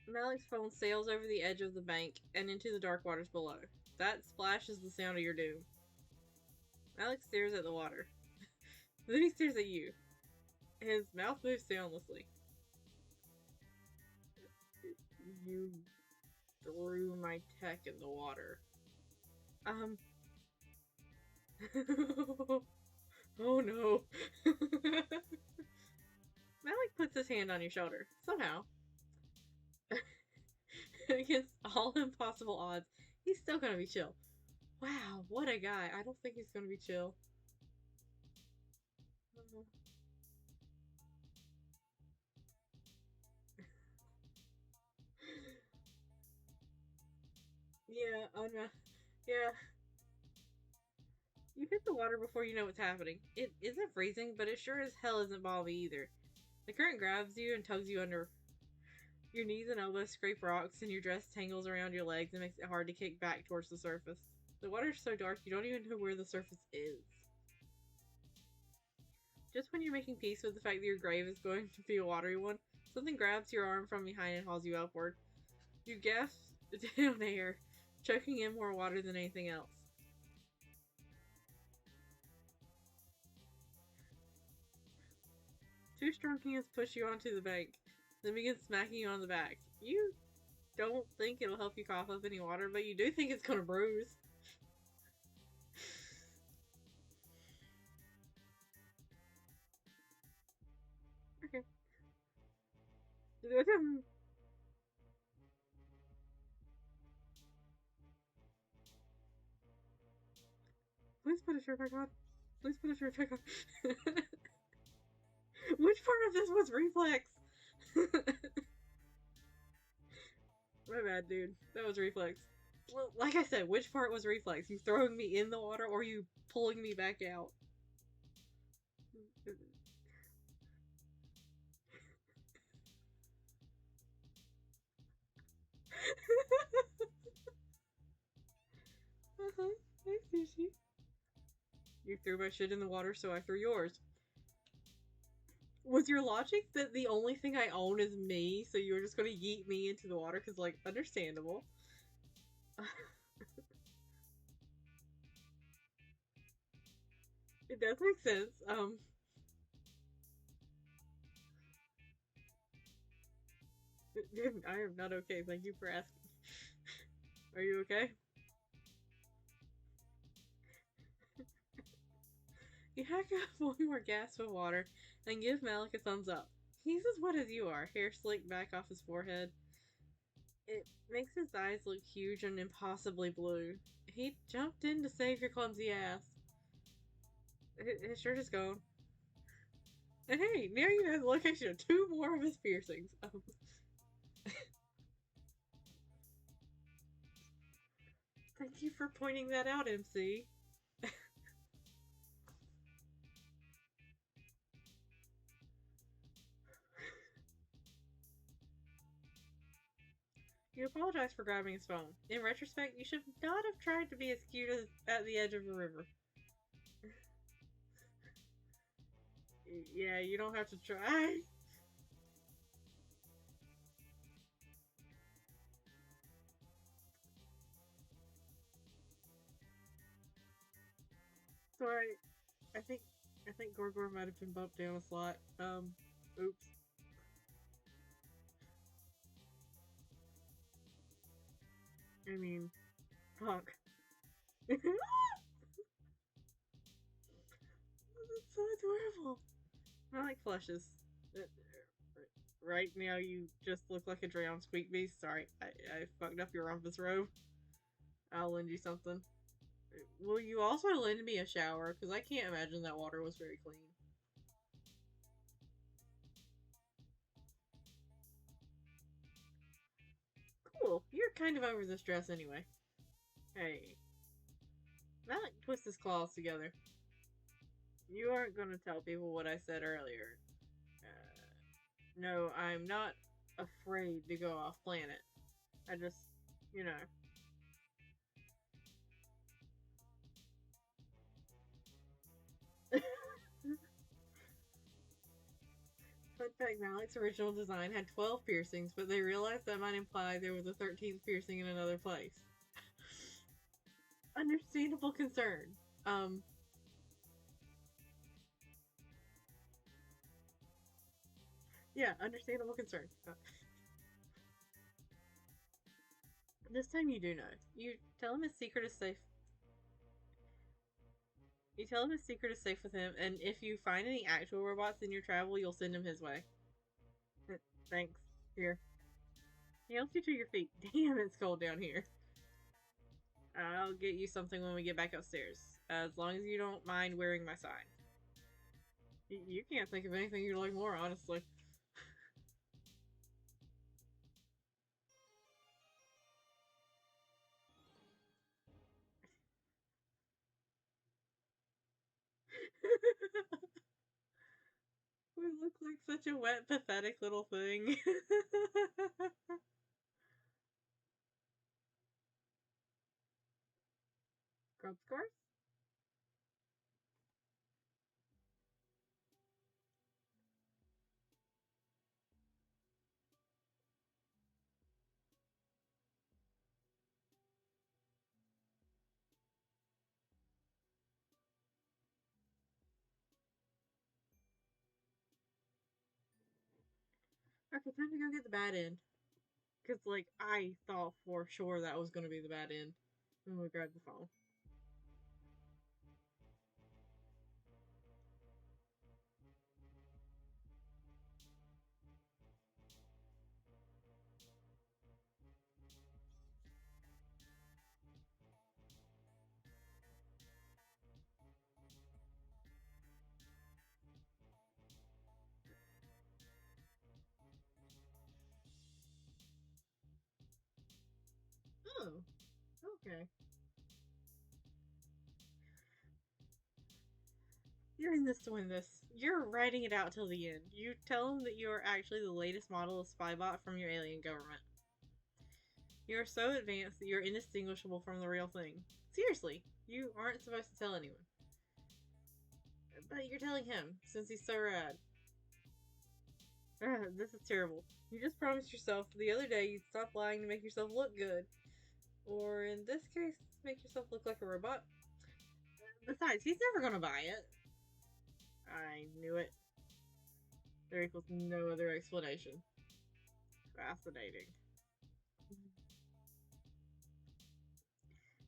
Mallek's phone sails over the edge of the bank and into the dark waters below. That splash is the sound of your doom. Mallek stares at the water. Then he stares at you. His mouth moves soundlessly. You threw my tech in the water. Oh no. Mallek puts his hand on your shoulder. Somehow. Against all impossible odds, he's still gonna be chill. Wow, what a guy. I don't think he's gonna be chill. Yeah, yeah. You hit the water before you know what's happening. It isn't freezing, but it sure as hell isn't balmy either. The current grabs you and tugs you under. Your knees and elbows scrape rocks, and your dress tangles around your legs and makes it hard to kick back towards the surface. The water's so dark you don't even know where the surface is. Just when you're making peace with the fact that your grave is going to be a watery one, something grabs your arm from behind and hauls you upward. You gasp down air, choking in more water than anything else. Two strong hands push you onto the bank, then begin smacking you on the back. You don't think it'll help you cough up any water, but you do think it's gonna bruise. Okay. Please put a shirt back on. Please put a shirt back on. Which part of this was reflex? My bad, dude. That was reflex. Well, like I said, which part was reflex? You throwing me in the water or you pulling me back out? Uh-huh. Hi, Sushi. You threw my shit in the water, so I threw yours. Was your logic that the only thing I own is me, so you were just gonna yeet me into the water? Because, like, understandable. It does make sense. I am not okay. Thank you for asking. Are you okay? You hack up one more gasp of water and give Mallek a thumbs up. He's as wet as you are, hair slicked back off his forehead. It makes his eyes look huge and impossibly blue. He jumped in to save your clumsy ass. His shirt is gone. And hey, now you have the location of two more of his piercings. Thank you for pointing that out, MC. You apologize for grabbing his phone. In retrospect, you should not have tried to be as cute as at the edge of a river. Yeah, you don't have to try. Sorry, I think Gorgor might have been bumped down a slot. Oops. I mean, fuck. That's so adorable. I like flushes. Right now, you just look like a drowned squeak beast. Sorry, I fucked up your rumpus robe. I'll lend you something. Will you also lend me a shower? Because I can't imagine that water was very clean. Cool. You're kind of over this dress anyway. Hey. Mallek twists his claws together. You aren't going to tell people what I said earlier. No, I'm not afraid to go off planet. I just, you know. Fun fact, Malek's original design had 12 piercings, but they realized that might imply there was a 13th piercing in another place. Understandable concern. Um, yeah, understandable concern. This time you do know. You tell him his secret is safe. You tell him his secret is safe with him, and if you find any actual robots in your travel, you'll send him his way. Thanks. Here. He helps you to your feet. Damn, it's cold down here. I'll get you something when we get back upstairs. As long as you don't mind wearing my sign. You can't think of anything you like more, honestly. We look like such a wet, pathetic little thing. Grub scores? Okay, time to go get the bad end. Because, like, I thought for sure that was going to be the bad end when we grabbed the phone. Oh, okay. You're in this to win this. You're writing it out till the end. You tell him that you are actually the latest model of spybot from your alien government. You are so advanced that you're indistinguishable from the real thing. Seriously, you aren't supposed to tell anyone. But you're telling him, since he's so rad. This is terrible. You just promised yourself the other day you'd stop lying to make yourself look good. Or in this case, make yourself look like a robot. Besides, he's never gonna buy it. I knew it. There equals no other explanation. Fascinating.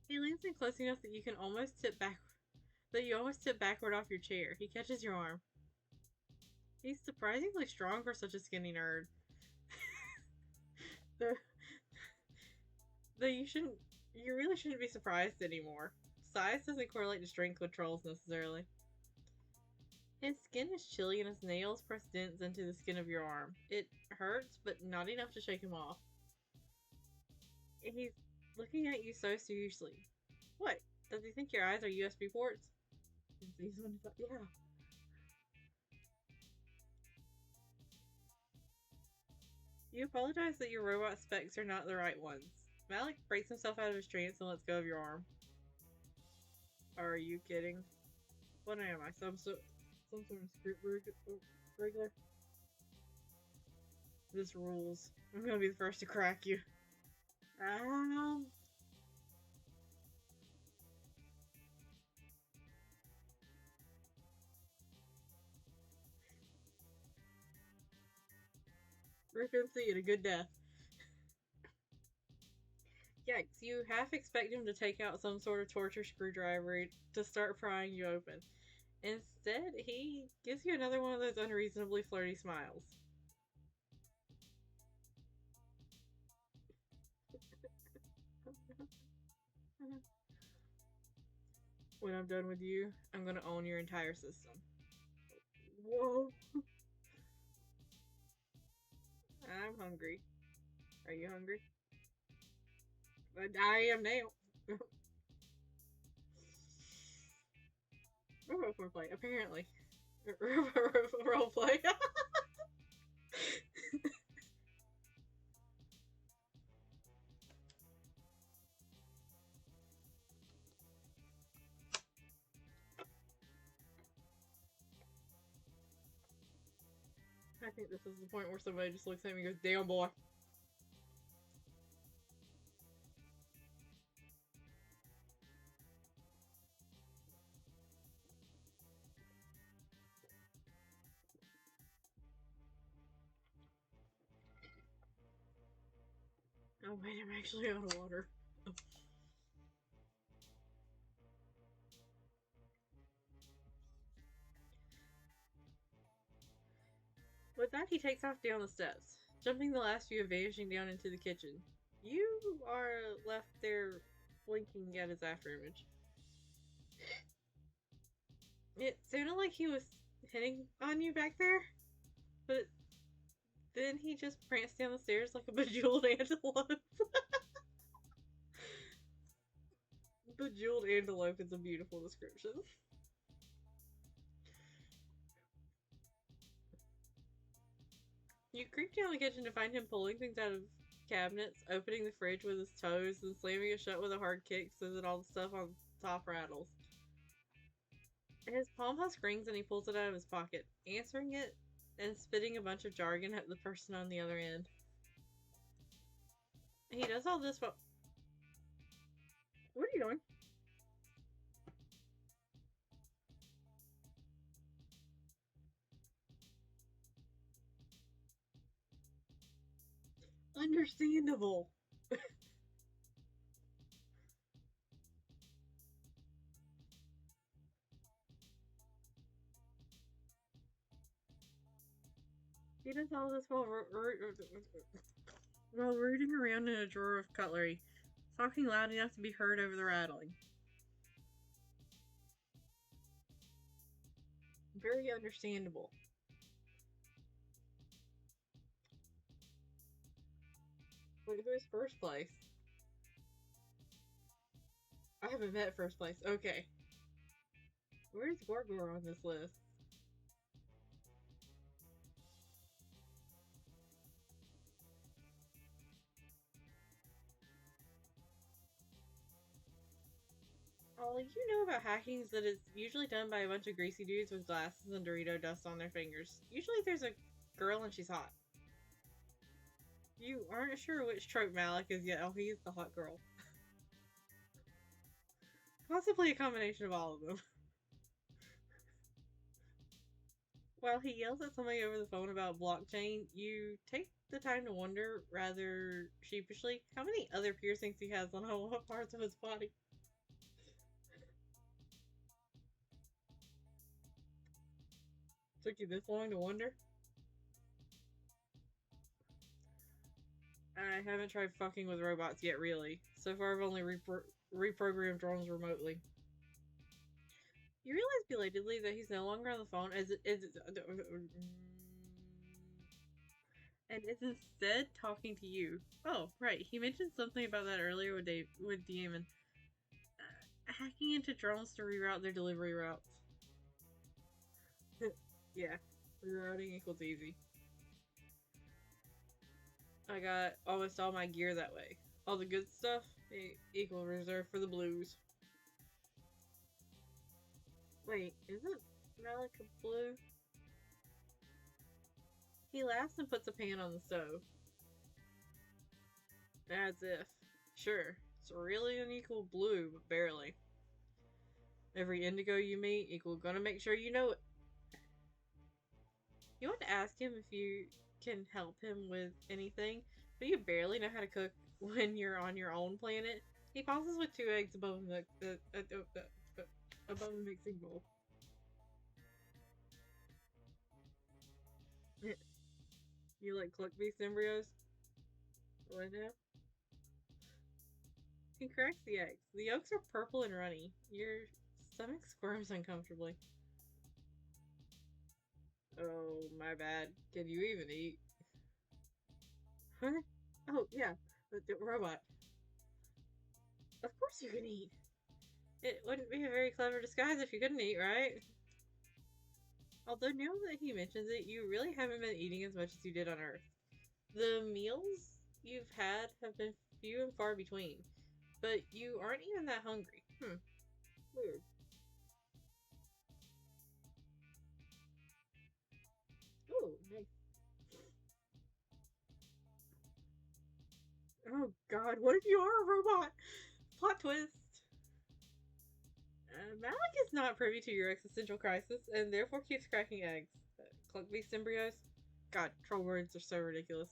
He leans in close enough that you can almost tip back that you almost tip backward off your chair. He catches your arm. He's surprisingly strong for such a skinny nerd. Though, you really shouldn't be surprised anymore. Size doesn't correlate to strength with trolls necessarily. His skin is chilly and his nails press dents into the skin of your arm. It hurts, but not enough to shake him off. He's looking at you so seriously. What? Does he think your eyes are USB ports? Yeah. You apologize that your robot specs are not the right ones. Mallek breaks himself out of his trance and lets go of your arm. Are you kidding? What am I? Some sort of script regular? This rules. I'm gonna be the first to crack you. Um. Rip MC and a good death. Yikes, you half expect him to take out some sort of torture screwdriver to start prying you open. Instead, he gives you another one of those unreasonably flirty smiles. When I'm done with you, I'm gonna own your entire system. Whoa. I'm hungry. Are you hungry? I am now. Roleplay, apparently. Roleplay. I think this is the point where somebody just looks at me and goes, damn boy. Oh wait, I'm actually out of water. Oh. With that, he takes off down the steps, jumping the last few and vanishing down into the kitchen. You are left there blinking at his after image. It sounded like he was hitting on you back there, but then he just pranced down the stairs like a bejeweled antelope. Bejeweled antelope is a beautiful description. You creep down the kitchen to find him pulling things out of cabinets, opening the fridge with his toes, and slamming it shut with a hard kick so that all the stuff on top rattles. His palm husk rings and he pulls it out of his pocket, answering it and spitting a bunch of jargon at the person on the other end. He does all this while... What are you doing? Understandable. He does all this while rooting around in a drawer of cutlery, talking loud enough to be heard over the rattling. Very understandable. Wait, who is first place? I haven't met first place. Okay. Where's Gorgor on this list? All you know about hacking is that it's usually done by a bunch of greasy dudes with glasses and Dorito dust on their fingers. Usually there's a girl and she's hot. You aren't sure which trope Mallek is yet. Oh, he's the hot girl. Possibly a combination of all of them. While he yells at somebody over the phone about blockchain, you take the time to wonder, rather sheepishly, how many other piercings he has on what parts of his body. Took you this long to wonder? I haven't tried fucking with robots yet, really. So far, I've only reprogrammed drones remotely. You realize belatedly that he's no longer on the phone and is instead talking to you. Oh, right. He mentioned something about that earlier with Damon. Hacking into drones to reroute their delivery routes. Yeah, rerouting equals easy. I got almost all my gear that way. All the good stuff, equal reserved for the blues. Wait, isn't Mallek blue? He laughs and puts a pan on the stove. As if. Sure, it's really an equal blue, but barely. Every indigo you meet equal gonna make sure you know it. You want to ask him if you can help him with anything, but you barely know how to cook when you're on your own planet. He pauses with 2 eggs above above a mixing bowl. You like cluck beast embryos? What now? He cracks the eggs. The yolks are purple and runny. Your stomach squirms uncomfortably. Oh, my bad. Can you even eat? Huh? Oh, yeah. The robot. Of course you can eat. It wouldn't be a very clever disguise if you couldn't eat, right? Although now that he mentions it, you really haven't been eating as much as you did on Earth. The meals you've had have been few and far between, but you aren't even that hungry. Weird. Oh, nice. Oh god, what if you are a robot? Plot twist. Mallek is not privy to your existential crisis and therefore keeps cracking eggs. Cloak beast embryos? God, troll words are so ridiculous.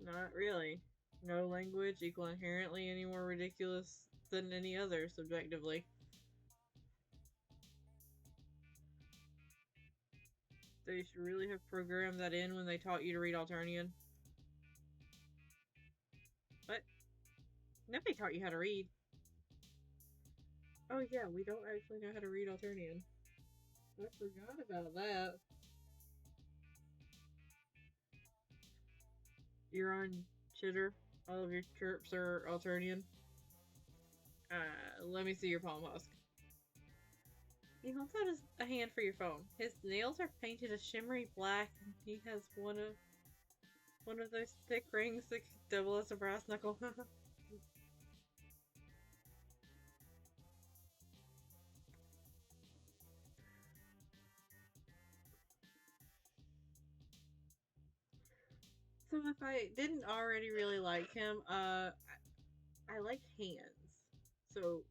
Not really. No language equal inherently any more ridiculous than any other, subjectively. They should really have programmed that in when they taught you to read Alternian. What? Nobody taught you how to read. Oh yeah, we don't actually know how to read Alternian. I forgot about that. You're on Chitter. All of your chirps are Alternian. Let me see your palm husk. He holds out a hand for your phone. His nails are painted a shimmery black, and he has one of those thick rings that could double as a brass knuckle. So if I didn't already really like him, I like hands. So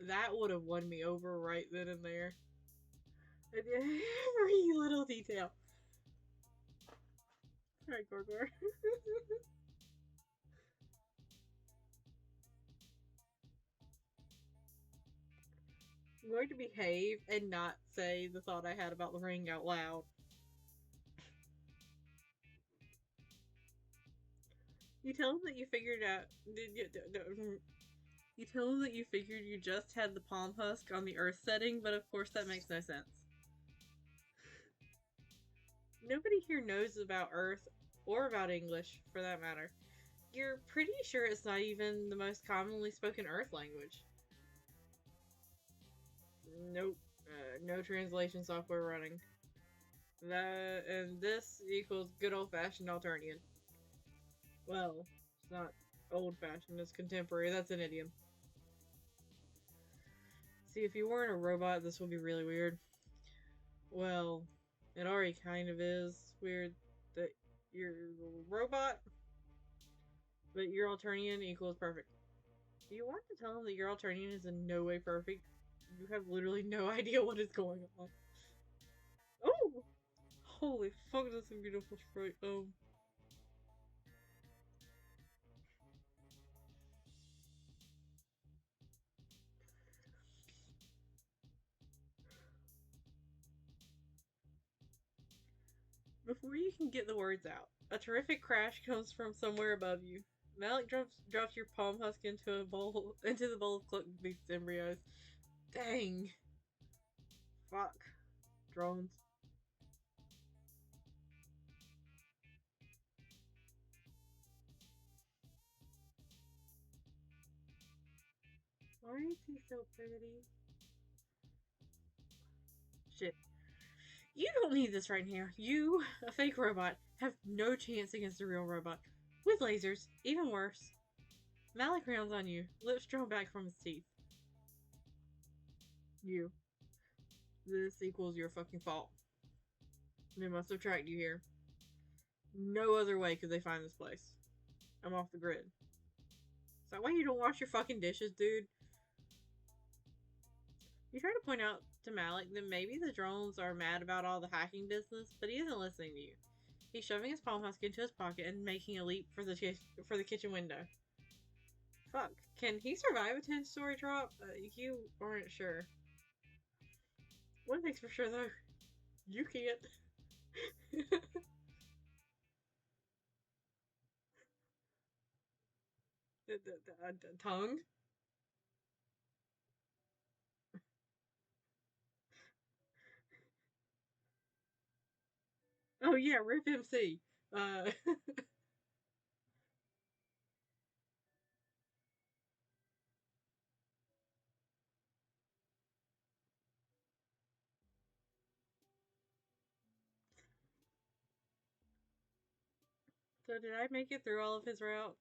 that would have won me over right then and there. Every little detail. Alright, Gorgor. I'm going to behave and not say the thought I had about the ring out loud. You tell him that you figured out. You tell him that you figured you just had the palm husk on the Earth setting, but of course that makes no sense. Nobody here knows about Earth, or about English, for that matter. You're pretty sure it's not even the most commonly spoken Earth language. Nope. No translation software running. That and this equals good old-fashioned Alternian. Well, it's not old-fashioned, it's contemporary. That's an idiom. See, if you weren't a robot, this would be really weird. Well, it already kind of is weird that you're a robot, but your Alternian equals perfect. Do you want to tell him that your Alternian is in no way perfect? You have literally no idea what is going on. Oh! Holy fuck, that's a beautiful sprite. Before you can get the words out, a terrific crash comes from somewhere above you. Mallek drops your palm husk into the bowl of cloak beast embryos. Dang. Fuck. Drones. Why is he so pretty? Shit. You don't need this right here. You, a fake robot, have no chance against a real robot. With lasers, even worse. Mallek rounds on you, lips drawn back from his teeth. You. This equals your fucking fault. They must have tracked you here. No other way could they find this place. I'm off the grid. Is that why you don't wash your fucking dishes, dude? You try to point out to Mallek that maybe the drones are mad about all the hacking business, but he isn't listening to you. He's shoving his palm husk into his pocket and making a leap for the kitchen window. Fuck. Can he survive a 10-story drop? You aren't sure. One thing's for sure, though. You can't. Tongue? Oh yeah, Rip MC. So did I make it through all of his routes?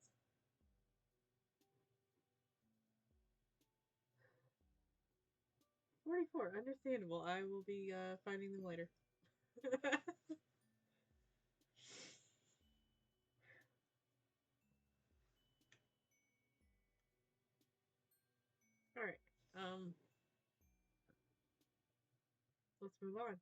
44, understandable. I will be finding them later. Um, let's move on.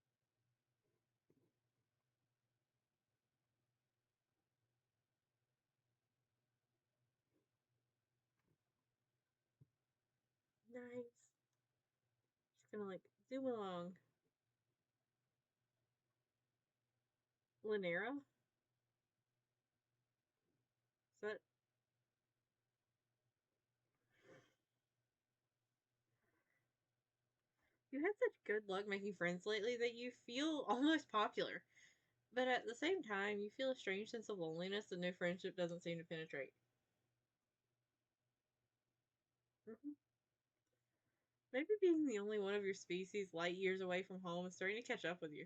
Nice. Just gonna like zoom along. Linera? Is that you had such good luck making friends lately that you feel almost popular. But at the same time, you feel a strange sense of loneliness that no friendship doesn't seem to penetrate. Hmm. Maybe being the only one of your species light years away from home is starting to catch up with you.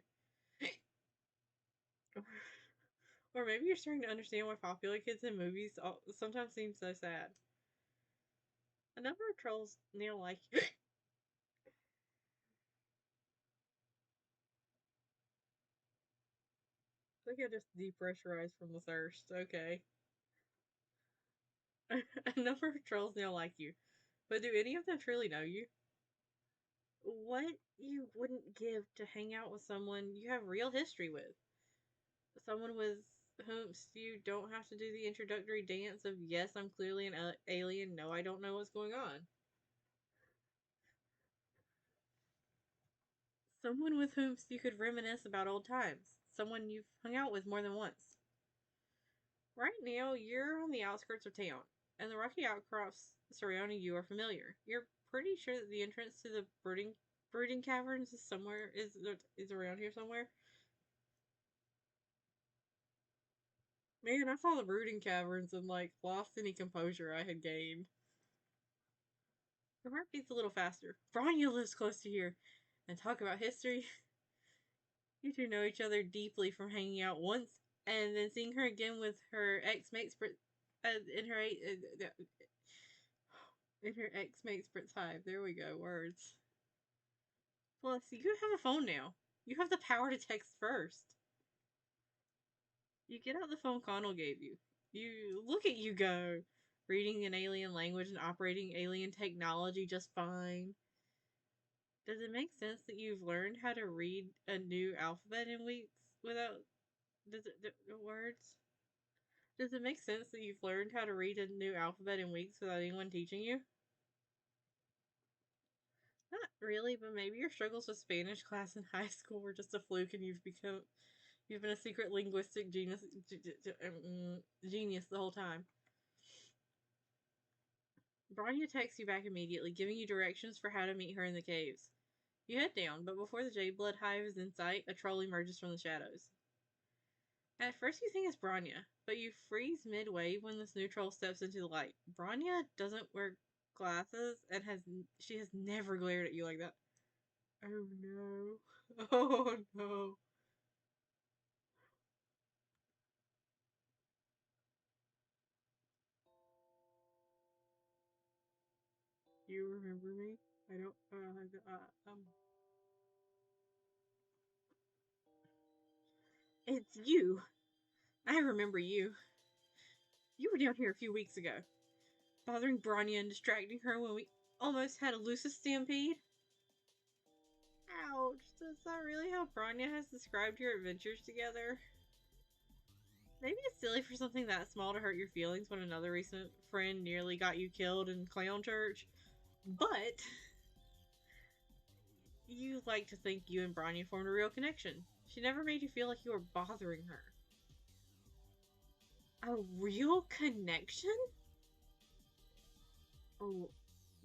Or maybe you're starting to understand why popular kids in movies sometimes seem so sad. A number of trolls now like you. I think I just depressurized from the thirst. Okay. A number of trolls now like you. But do any of them truly know you? What you wouldn't give to hang out with someone you have real history with? Someone with whom you don't have to do the introductory dance of yes, I'm clearly an alien, no, I don't know what's going on. Someone with whom you could reminisce about old times. Someone you've hung out with more than once. Right now, you're on the outskirts of town, and the rocky outcrops surrounding you are familiar. You're pretty sure that the entrance to the brooding caverns is around here somewhere. Man, I saw the brooding caverns and like lost any composure I had gained. Her heart beats a little faster. Branya lives close to here, and talk about history. You two know each other deeply from hanging out once, and then seeing her again with her ex-mates in her ex-mate's Prince Hive. There we go, words. Plus, you have a phone now. You have the power to text first. You get out the phone Connell gave you. You look at you go, reading an alien language and operating alien technology just fine. Does it make sense that you've learned how to read a new alphabet in weeks without the words? Does it make sense that you've learned how to read a new alphabet in weeks without anyone teaching you? Not really, but maybe your struggles with Spanish class in high school were just a fluke and you've been a secret linguistic genius the whole time. Branya texts you back immediately, giving you directions for how to meet her in the caves. You head down, but before the Jade Blood Hive is in sight, a troll emerges from the shadows. At first you think it's Branya, but you freeze midway when this new troll steps into the light. Branya doesn't wear glasses and she has never glared at you like that. Oh no. Oh no. You remember me? I don't It's you. I remember you. You were down here a few weeks ago, bothering Branya and distracting her when we almost had a Lucis stampede. Ouch, is that really how Branya has described your adventures together? Maybe it's silly for something that small to hurt your feelings when another recent friend nearly got you killed in clown church, but you like to think you and Branya formed a real connection. She never made you feel like you were bothering her. A real connection? Oh,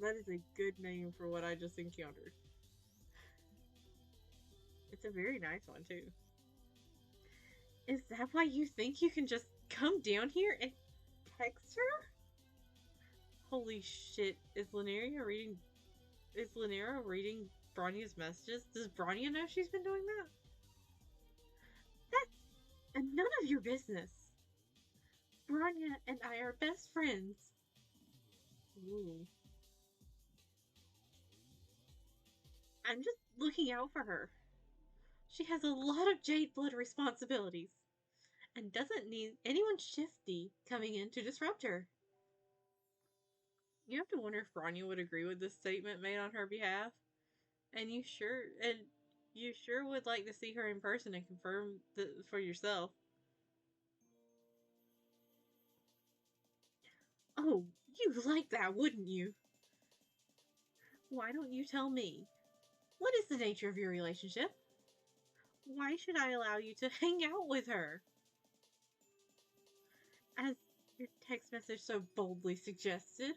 that is a good name for what I just encountered. It's a very nice one, too. Is that why you think you can just come down here and text her? Holy shit, is Lanera reading Bronya's messages? Does Bronya know she's been doing that? That's none of your business. Bronya and I are best friends. Ooh. I'm just looking out for her. She has a lot of Jade Blood responsibilities and doesn't need anyone shifty coming in to disrupt her. You have to wonder if Branya would agree with this statement made on her behalf. And you sure would like to see her in person and confirm for yourself. Oh, you'd like that, wouldn't you? Why don't you tell me? What is the nature of your relationship? Why should I allow you to hang out with her? As your text message so boldly suggested.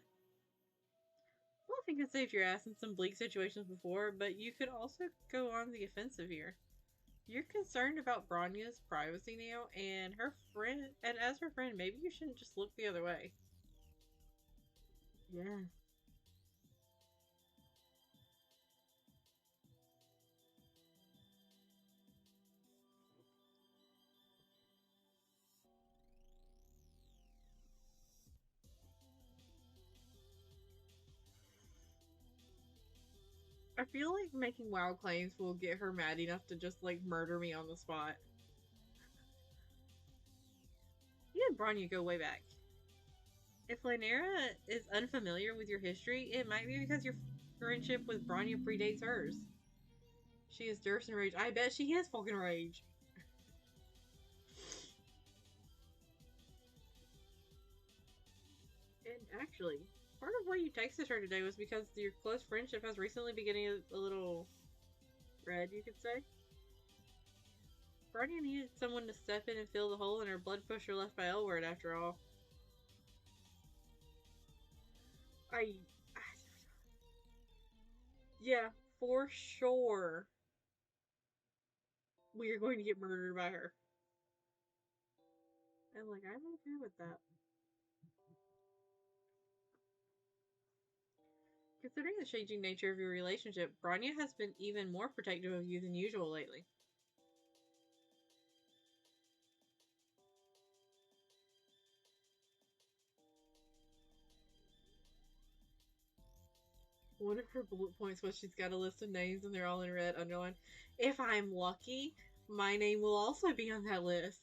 Well, I think I saved your ass in some bleak situations before, but you could also go on the offensive here. You're concerned about Bronya's privacy now, and as her friend, maybe you shouldn't just look the other way. Yes. I feel like making wild claims will get her mad enough to just like murder me on the spot. You and Bronya go way back. If Lynera is unfamiliar with your history, it might be because your friendship with Bronya predates hers. She is Durst and Rage. I bet she is fucking Rage. And actually, part of why you texted her today was because your close friendship has recently been getting a little red, you could say. Bronya needed someone to step in and fill the hole in her blood pusher left by Elward, after all. I. Yeah, for sure. We are going to get murdered by her. And like, I'm okay with that. Considering the changing nature of your relationship, Bronya has been even more protective of you than usual lately. One of her bullet points was she's got a list of names and they're all in red, underlined. If I'm lucky, my name will also be on that list.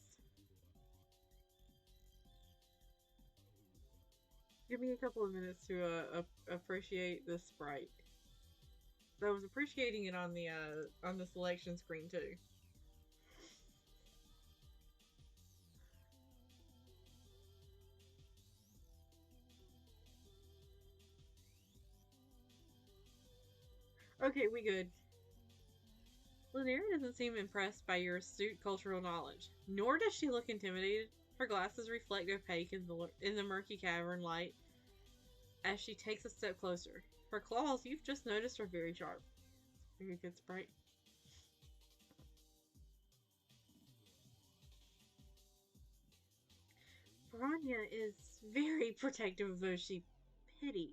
Give me a couple of minutes to appreciate this sprite. I was appreciating it on the selection screen too. Okay, we good. Lynera doesn't seem impressed by your astute cultural knowledge, nor does she look intimidated. Her glasses reflect opaque in the murky cavern light as she takes a step closer. Her claws, you've just noticed, are very sharp. Very good sprite. Bronya is very protective of those she pities.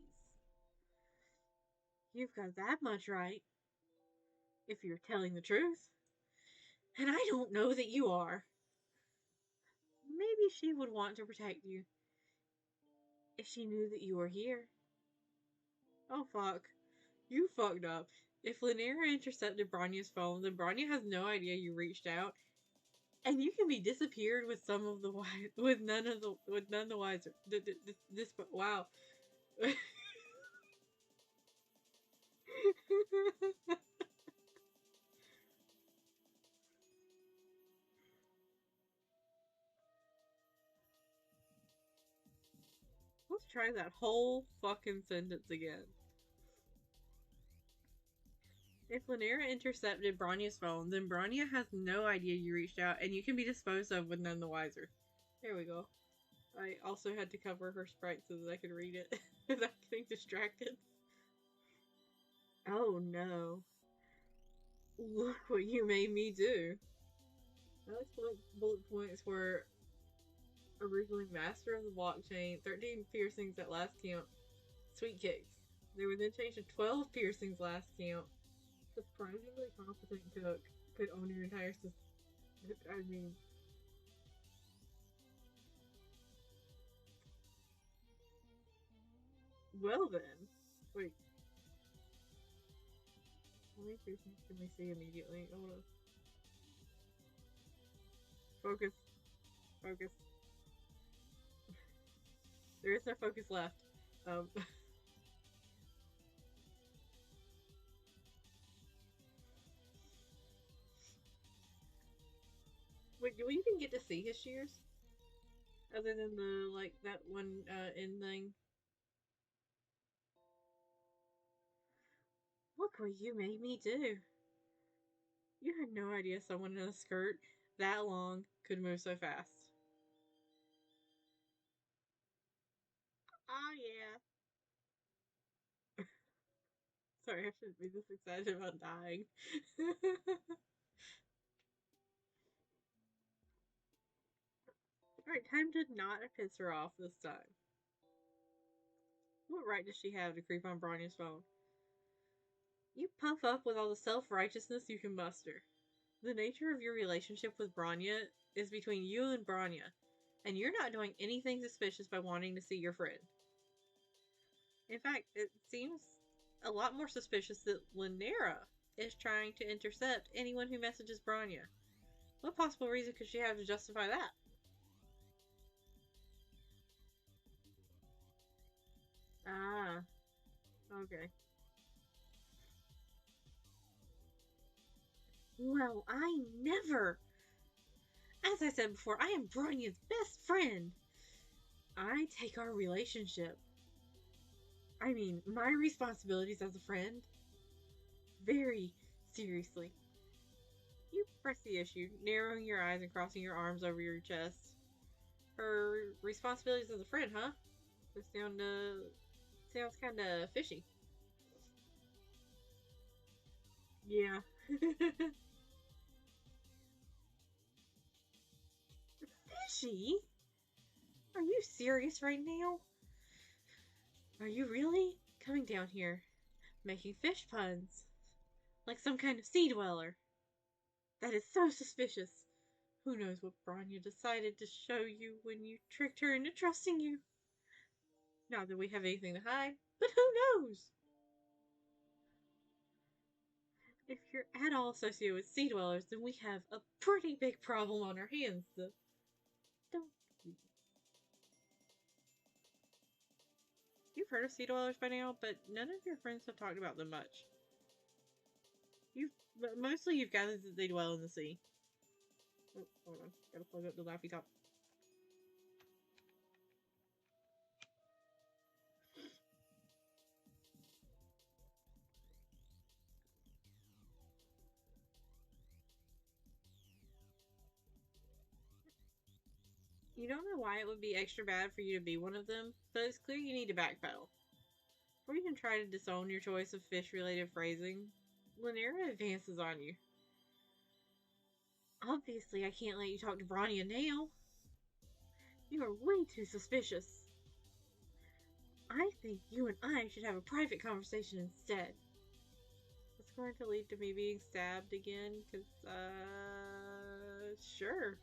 You've got that much right, if you're telling the truth. And I don't know that you are. Maybe she would want to protect you if she knew that you were here. Oh fuck. You fucked up. If Lynera intercepted Bronya's phone, then Bronya has no idea you reached out, and you can be disappeared with some of the with none the wiser. This wow. Let's try that whole fucking sentence again. If Lynera intercepted Bronya's phone, then Bronya has no idea you reached out, and you can be disposed of with none the wiser. There we go. I also had to cover her sprite so that I could read it without getting distracted. Oh no. Look what you made me do. Alex bullet points were originally master of the blockchain, 13 piercings at last count, sweet kicks. They were then changed to 12 piercings last count. Surprisingly competent cook could own your entire system. I mean, well then. Wait. How many piercings can we see immediately? I wanna focus. Focus. There is no focus left. Um, we even get to see his shears? Other than the, like, that one end thing? Look what you made me do. You had no idea someone in a skirt that long could move so fast. Oh, yeah. Sorry, I shouldn't be this excited about dying. Alright, time to not piss her off this time. What right does she have to creep on Bronya's phone? You puff up with all the self-righteousness you can muster. The nature of your relationship with Bronya is between you and Bronya, and you're not doing anything suspicious by wanting to see your friend. In fact, it seems a lot more suspicious that Lynera is trying to intercept anyone who messages Bronya. What possible reason could she have to justify that? Ah, okay. Well, I never! As I said before, I am Bronya's best friend! I take our relationship, I mean, my responsibilities as a friend, very seriously. You press the issue, narrowing your eyes and crossing your arms over your chest. Her responsibilities as a friend, huh? This sounds kinda fishy. Yeah. Fishy? Are you serious right now? Are you really coming down here, making fish puns? Like some kind of sea dweller? That is so suspicious. Who knows what Bronya decided to show you when you tricked her into trusting you? Not that we have anything to hide, but who knows? If you're at all associated with sea dwellers, then we have a pretty big problem on our hands. Don't you? You've heard of sea dwellers by now, but none of your friends have talked about them much. But mostly you've gathered that they dwell in the sea. Oh, hold on. Gotta plug up the Laffy Top. You don't know why it would be extra bad for you to be one of them, but it's clear you need to backpedal. Before you can try to disown your choice of fish-related phrasing, Lynera advances on you. Obviously, I can't let you talk to Bronya now. You are way too suspicious. I think you and I should have a private conversation instead. It's going to lead to me being stabbed again, because, sure.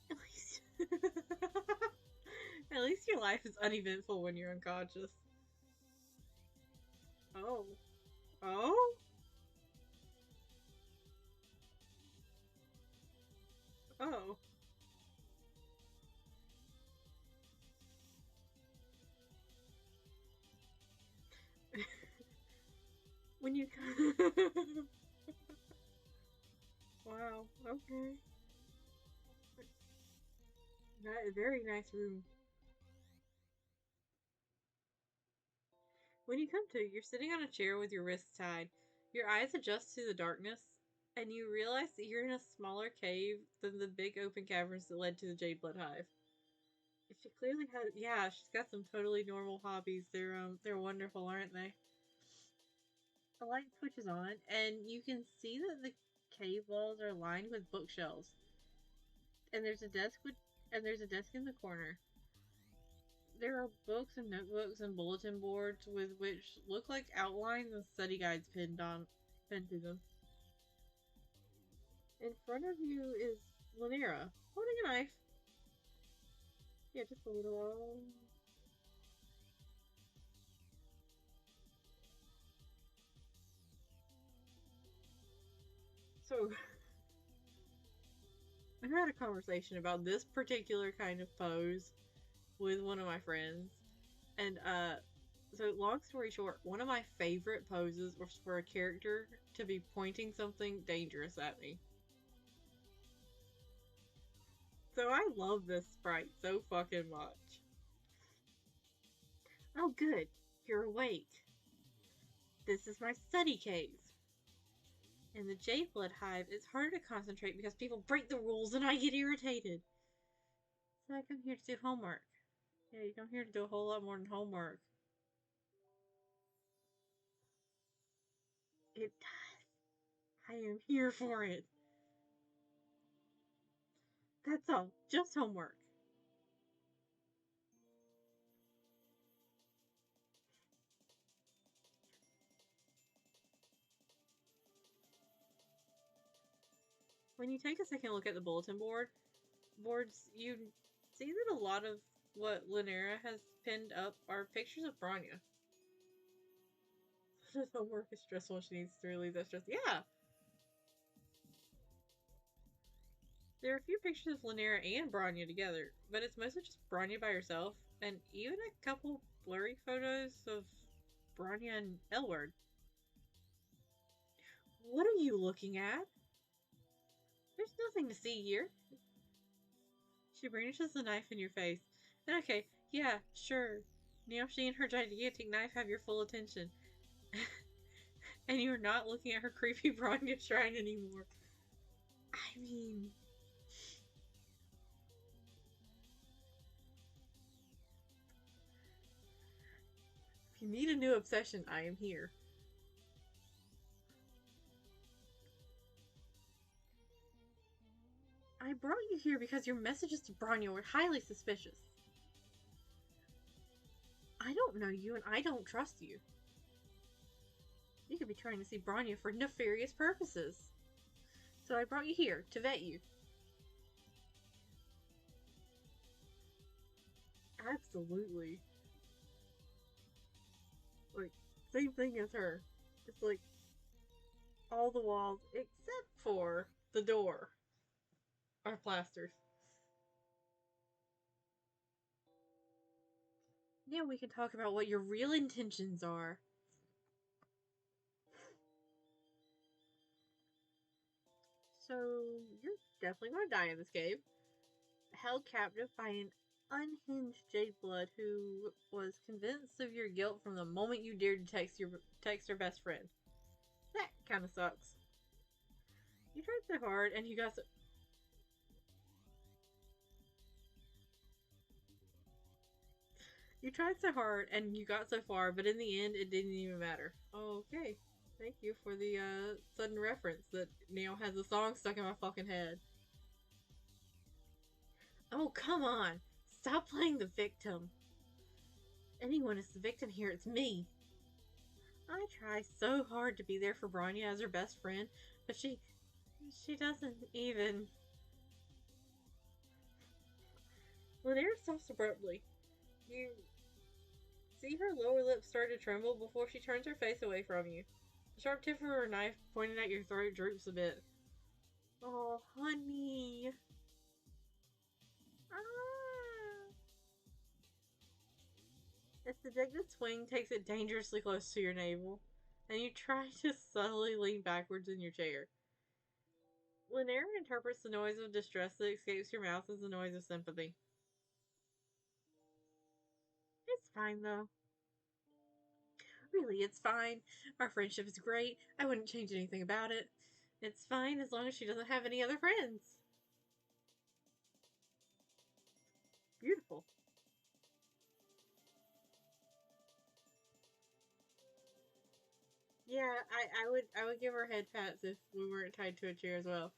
At least... At least your life is uneventful when you're unconscious. Oh. Oh? Oh. When you... Wow, okay. Very nice room. When you come to, you're sitting on a chair with your wrists tied. Your eyes adjust to the darkness, and you realize that you're in a smaller cave than the big open caverns that led to the Jade Blood Hive. She clearly has, yeah, she's got some totally normal hobbies. They're wonderful, aren't they? A light switches on, and you can see that the cave walls are lined with bookshelves. And there's a desk in the corner. There are books and notebooks and bulletin boards with which look like outlines and study guides pinned to them. In front of you is Lynera, holding a knife. Yeah, just a little. So, I had a conversation about this particular kind of pose with one of my friends, and So, long story short, one of my favorite poses was for a character to be pointing something dangerous at me. So I love this sprite so fucking much. Oh good, you're awake. This is my study cave. In the Jade Blood Hive, it's harder to concentrate because people break the rules and I get irritated. So I come here to do homework. Yeah, you come here to do a whole lot more than homework. It does. I am here for it. That's all. Just homework. When you take a second look at the bulletin boards, you see that a lot of what Linnea has pinned up are pictures of Branya. Homework is stressful. She needs to relieve that stress. Yeah! There are a few pictures of Linnea and Branya together, but it's mostly just Branya by herself, and even a couple blurry photos of Branya and Elward. What are you looking at? There's nothing to see here. She brandishes the knife in your face. Okay, yeah, sure. Now she and her gigantic knife have your full attention. And you're not looking at her creepy Branya shrine anymore. I mean... If you need a new obsession, I am here. I brought you here because your messages to Branya were highly suspicious. I don't know you and I don't trust you. You could be trying to see Branya for nefarious purposes. So I brought you here to vet you. Absolutely. Like, same thing as her. It's like all the walls except for the door are plasters. Now we can talk about what your real intentions are. So, you're definitely going to die in this cave. Held captive by an unhinged Jade Blood who was convinced of your guilt from the moment you dared to text her best friend. That kind of sucks. You tried so hard and you got so... You tried so hard and you got so far, but in the end, it didn't even matter. Okay. Thank you for the sudden reference that now has a song stuck in my fucking head. Oh, come on. Stop playing the victim. Anyone is the victim here, it's me. I try so hard to be there for Branya as her best friend, but she doesn't even... Linnea stops abruptly. You see her lower lip start to tremble before she turns her face away from you. The sharp tip of her knife pointed at your throat droops a bit. Oh, honey. Ah. Its dejected swing takes it dangerously close to your navel, and you try to subtly lean backwards in your chair. Linnea interprets the noise of distress that escapes your mouth as the noise of sympathy. It's fine, though. Really, it's fine. Our friendship is great. I wouldn't change anything about it. It's fine as long as she doesn't have any other friends. Beautiful. Yeah, I would give her head pats if we weren't tied to a chair as well.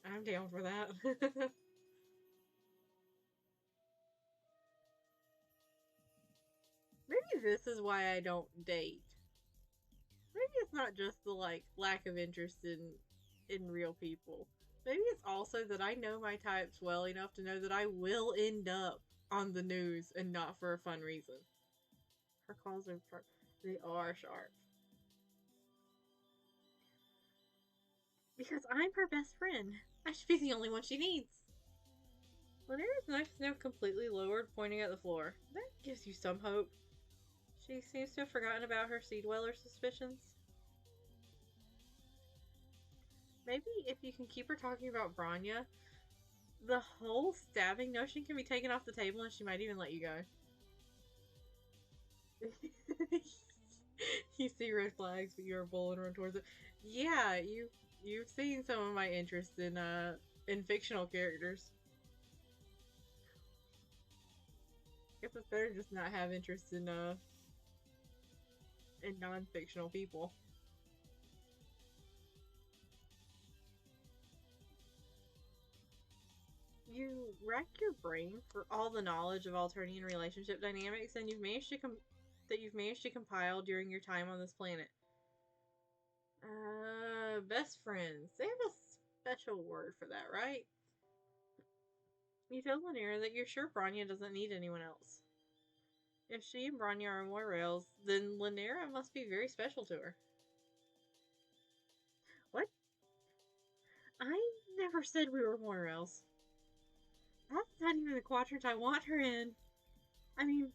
I'm down for that. Maybe this is why I don't date. Maybe it's not just the like lack of interest in real people. Maybe it's also that I know my types well enough to know that I will end up on the news and not for a fun reason. Her calls are sharp. They are sharp. Because I'm her best friend. I should be the only one she needs. Linnea's knife is now completely lowered, pointing at the floor. That gives you some hope. She seems to have forgotten about her Sea Dweller suspicions. Maybe if you can keep her talking about Branya, the whole stabbing notion can be taken off the table and she might even let you go. You see red flags, but you're a bull and run towards it. Yeah, you've seen some of my interest in fictional characters. Guess it's better just not have interest in non-fictional people. You rack your brain for all the knowledge of Alternian relationship dynamics, and you've managed to compile during your time on this planet. Best friends. They have a special word for that, right? You tell Lanera that you're sure Branya doesn't need anyone else. If she and Branya are Moirails, then Lanera must be very special to her. What? I never said we were Moirails. That's not even the quadrant I want her in. I mean,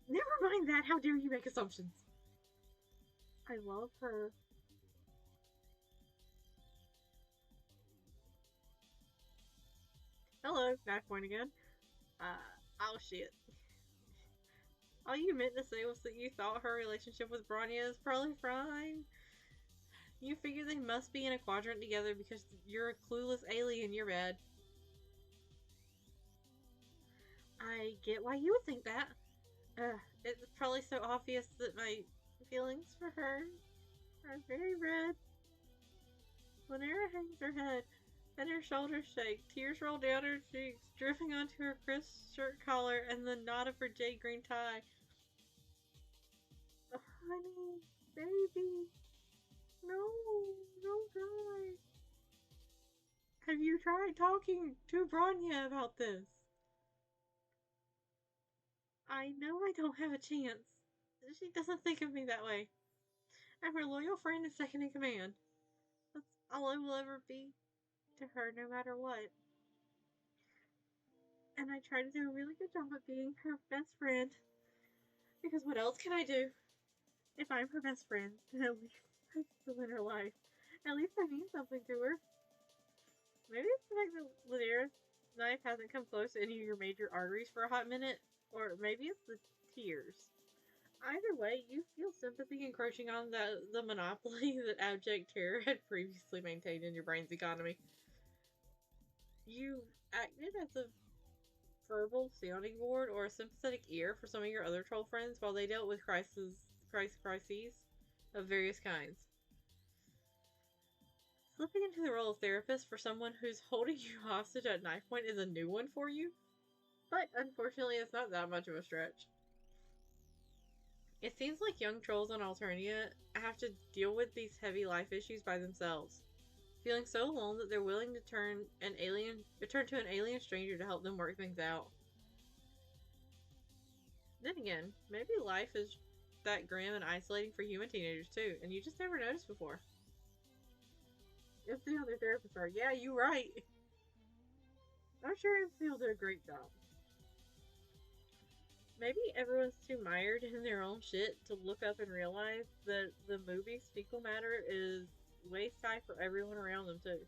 never mind that. How dare you make assumptions? I love her. Hello, knife point again. Oh shit. All you meant to say was that you thought her relationship with Branya is probably fine. You figure they must be in a quadrant together because you're a clueless alien, you're bad. I get why you would think that. It's probably so obvious that my feelings for her are very red. Lanera hangs her head, and her shoulders shake. Tears roll down her cheeks, dripping onto her crisp shirt collar and the knot of her jade green tie. Oh, honey, baby, no, don't cry. Have you tried talking to Branya about this? I know I don't have a chance. She doesn't think of me that way. I'm her loyal friend and second in command. That's all I will ever be to her, no matter what. And I try to do a really good job of being her best friend. Because what else can I do? If I'm her best friend, then at least I'm still in her life. At least I mean something to her. Maybe it's the fact that Lanera's knife hasn't come close to any of your major arteries for a hot minute. Or maybe it's the tears. Either way, you feel sympathy encroaching on the monopoly that abject terror had previously maintained in your brain's economy. You acted as a verbal sounding board or a sympathetic ear for some of your other troll friends while they dealt with crises of various kinds. Slipping into the role of therapist for someone who's holding you hostage at knife point is a new one for you, but unfortunately it's not that much of a stretch. It seems like young trolls on Alternia have to deal with these heavy life issues by themselves, feeling so alone that they're willing to turn to an alien stranger to help them work things out. Then again, maybe life is that grim and isolating for human teenagers too, and you just never noticed before. Yes, the other therapists are. Yeah, you right. I'm sure MC'll do a great job. Maybe everyone's too mired in their own shit to look up and realize that the movie's fecal matter is waist high for everyone around them too.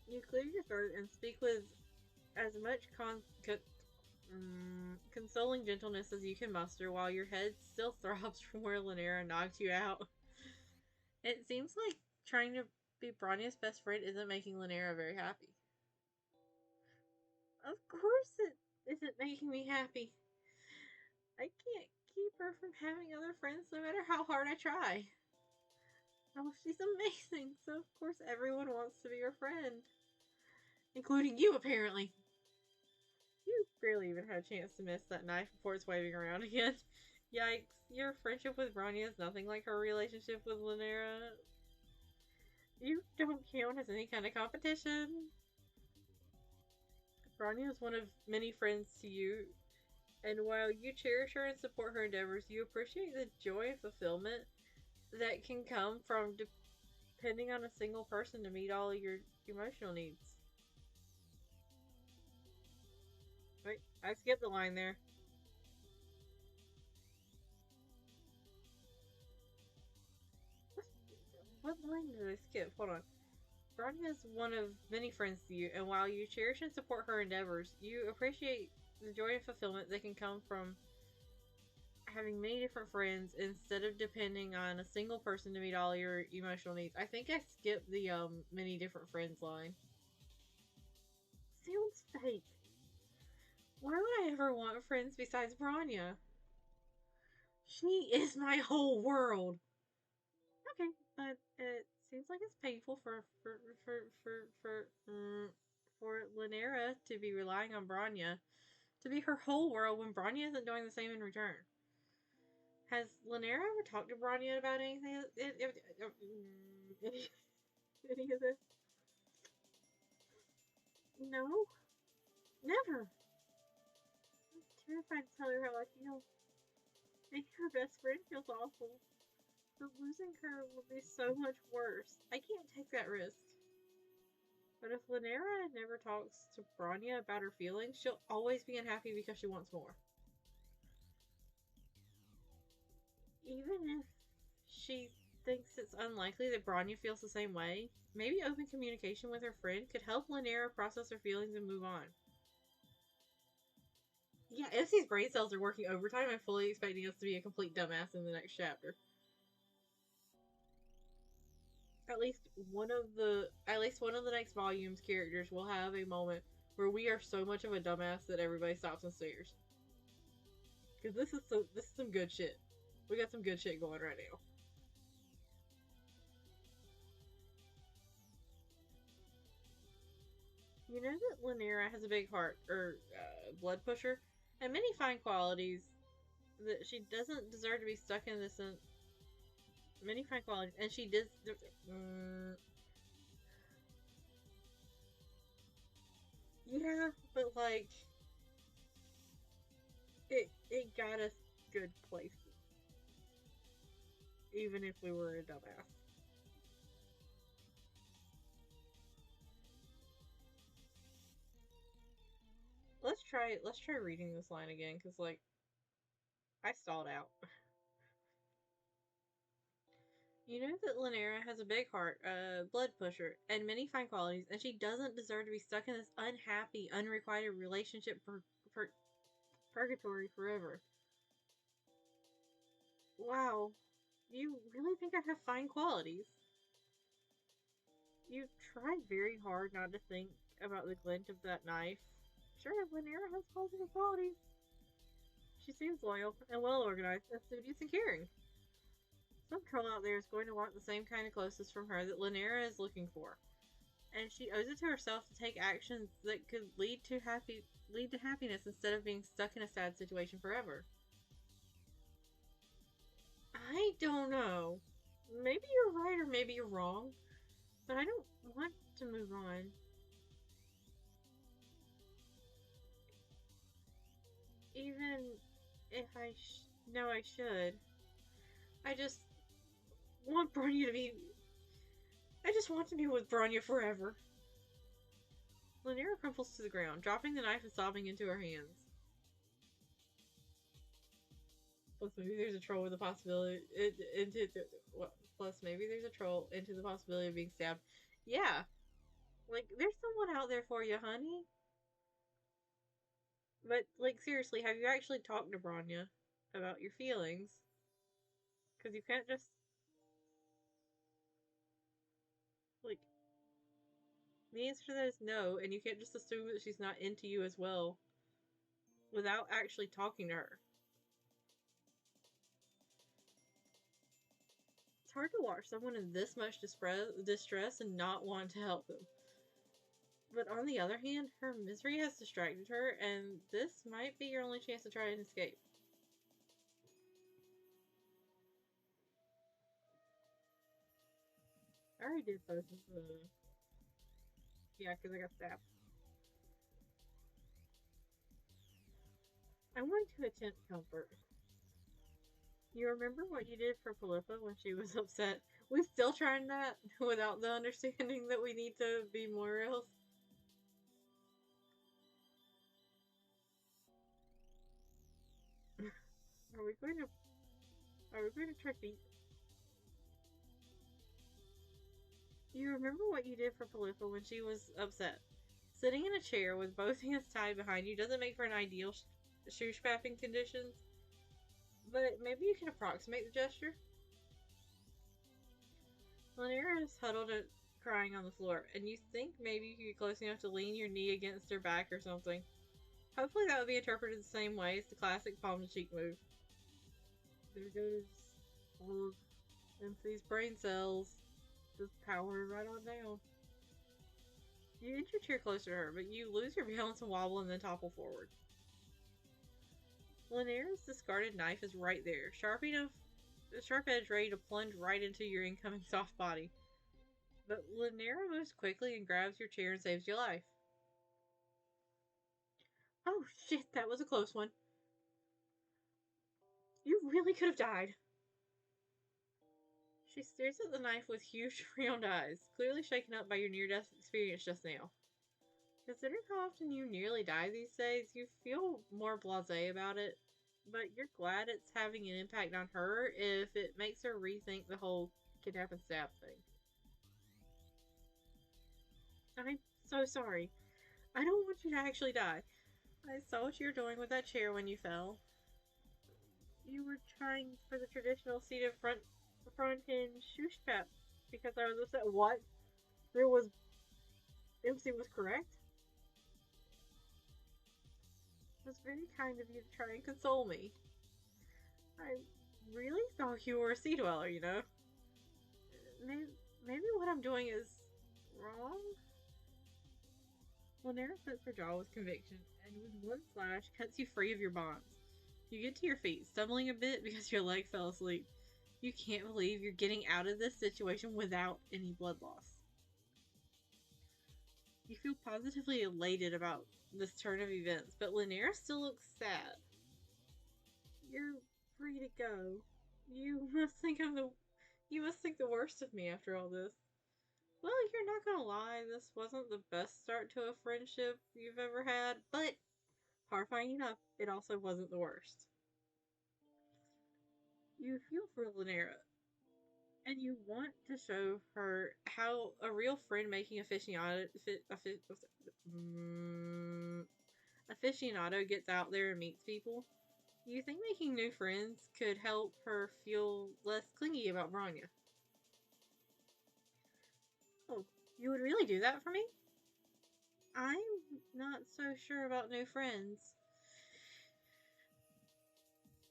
You clear your throat and speak with as much consoling gentleness as you can muster while your head still throbs from where Lanera knocked you out. It seems like trying to be Bronya's best friend isn't making Lanera very happy. Of course it isn't making me happy. I can't keep her from having other friends no matter how hard I try. Oh, she's amazing, so of course everyone wants to be her friend. Including you, apparently. You barely even had a chance to miss that knife before it's waving around again. Yikes, your friendship with Branya is nothing like her relationship with Lanera. You don't count as any kind of competition. Branya is one of many friends to you, and while you cherish her and support her endeavors, you appreciate the joy and fulfillment that can come from depending on a single person to meet all of your emotional needs. I skipped the line there. What line did I skip? Hold on. Bronya is one of many friends to you, and while you cherish and support her endeavors, you appreciate the joy and fulfillment that can come from having many different friends instead of depending on a single person to meet all your emotional needs. I think I skipped the many different friends line. Sounds fake. Why would I ever want friends besides Bronya? She is my whole world. Okay, but it seems like it's painful for Lynera to be relying on Bronya to be her whole world when Bronya isn't doing the same in return. Has Lynera ever talked to Bronya about anything? Any of this? No, never. I'm terrified to tell her how I feel. Making her best friend feels awful. But losing her would be so much worse. I can't take that risk. But if Lynera never talks to Bronya about her feelings, she'll always be unhappy because she wants more. Even if she thinks it's unlikely that Bronya feels the same way, maybe open communication with her friend could help Lynera process her feelings and move on. Yeah, Essie's brain cells are working overtime. I'm fully expecting us to be a complete dumbass in the next chapter. At least one of the next volume's characters will have a moment where we are so much of a dumbass that everybody stops and stares. Because this is some good shit. We got some good shit going right now. You know that Lynera has a big heart, or blood pusher, and many fine qualities that she doesn't deserve to be stuck in this. Many fine qualities, and she does. Yeah, but like, it got us good places, even if we were a dumbass. Let's try reading this line again, because like, I stalled out. You know that Lynera has a big heart, a blood pusher, and many fine qualities, and she doesn't deserve to be stuck in this unhappy, unrequited relationship for purgatory forever. Wow, you really think I have fine qualities? You tried very hard not to think about the glint of that knife. Sure, Lynera has positive qualities. She seems loyal and well organized and studious and caring. Some troll out there is going to want the same kind of closeness from her that Lynera is looking for. And she owes it to herself to take actions that could lead to happiness instead of being stuck in a sad situation forever. I don't know. Maybe you're right or maybe you're wrong, but I don't want to move on. Even if I know I should. I just want Bronya to be. I just want to be with Bronya forever. Lynera crumples to the ground, dropping the knife and sobbing into her hands. Plus, maybe there's a troll with the possibility Plus, maybe there's a troll into the possibility of being stabbed. Yeah, like there's someone out there for you, honey. But like seriously, have you actually talked to Bronya about your feelings? Because you can't just like the answer to that is no, and you can't just assume that she's not into you as well without actually talking to her. It's hard to watch someone in this much distress and not want to help them. But on the other hand, her misery has distracted her, and this might be your only chance to try and escape. I already did both of the... Yeah, because I got stabbed. I'm going to attempt comfort. You remember what you did for Philippa when she was upset? We're still trying that without the understanding that we need to be more real. Are we going to try to beat? You remember what you did for Polypha when she was upset? Sitting in a chair with both hands tied behind you doesn't make for an ideal shoe strapping conditions, but maybe you can approximate the gesture. Lanier is huddled and crying on the floor, and you think maybe you could get close enough to lean your knee against her back or something. Hopefully that would be interpreted the same way as the classic palm to cheek move. There goes all of MC's brain cells. Just power right on down. You inch your chair closer to her, but you lose your balance and wobble and then topple forward. Lanier's discarded knife is right there, sharp edge ready to plunge right into your incoming soft body. But Lanier moves quickly and grabs your chair and saves your life. Oh shit, that was a close one. You really could have died. She stares at the knife with huge round eyes, clearly shaken up by your near-death experience just now. Considering how often you nearly die these days, you feel more blasé about it, but you're glad it's having an impact on her if it makes her rethink the whole kidnap and stab thing. I'm so sorry. I don't want you to actually die. I saw what you were doing with that chair when you fell. You were trying for the traditional seated front hinge shoe strap because I was upset. What? There was... MC was correct? It was very kind of you to try and console me. I really thought you were a sea dweller, you know? Maybe what I'm doing is wrong? Lanera sets her jaw with conviction, and with one slash, cuts you free of your bonds. You get to your feet, stumbling a bit because your leg fell asleep. You can't believe you're getting out of this situation without any blood loss. You feel positively elated about this turn of events, but Lanera still looks sad. You're free to go. You must think the worst of me after all this. Well, you're not gonna lie, this wasn't the best start to a friendship you've ever had, but horrifying enough, it also wasn't the worst. You feel for Lanera, and you want to show her how a real friend-making aficionado gets out there and meets people. You think making new friends could help her feel less clingy about Branya. Oh, you would really do that for me? I'm not so sure about new friends.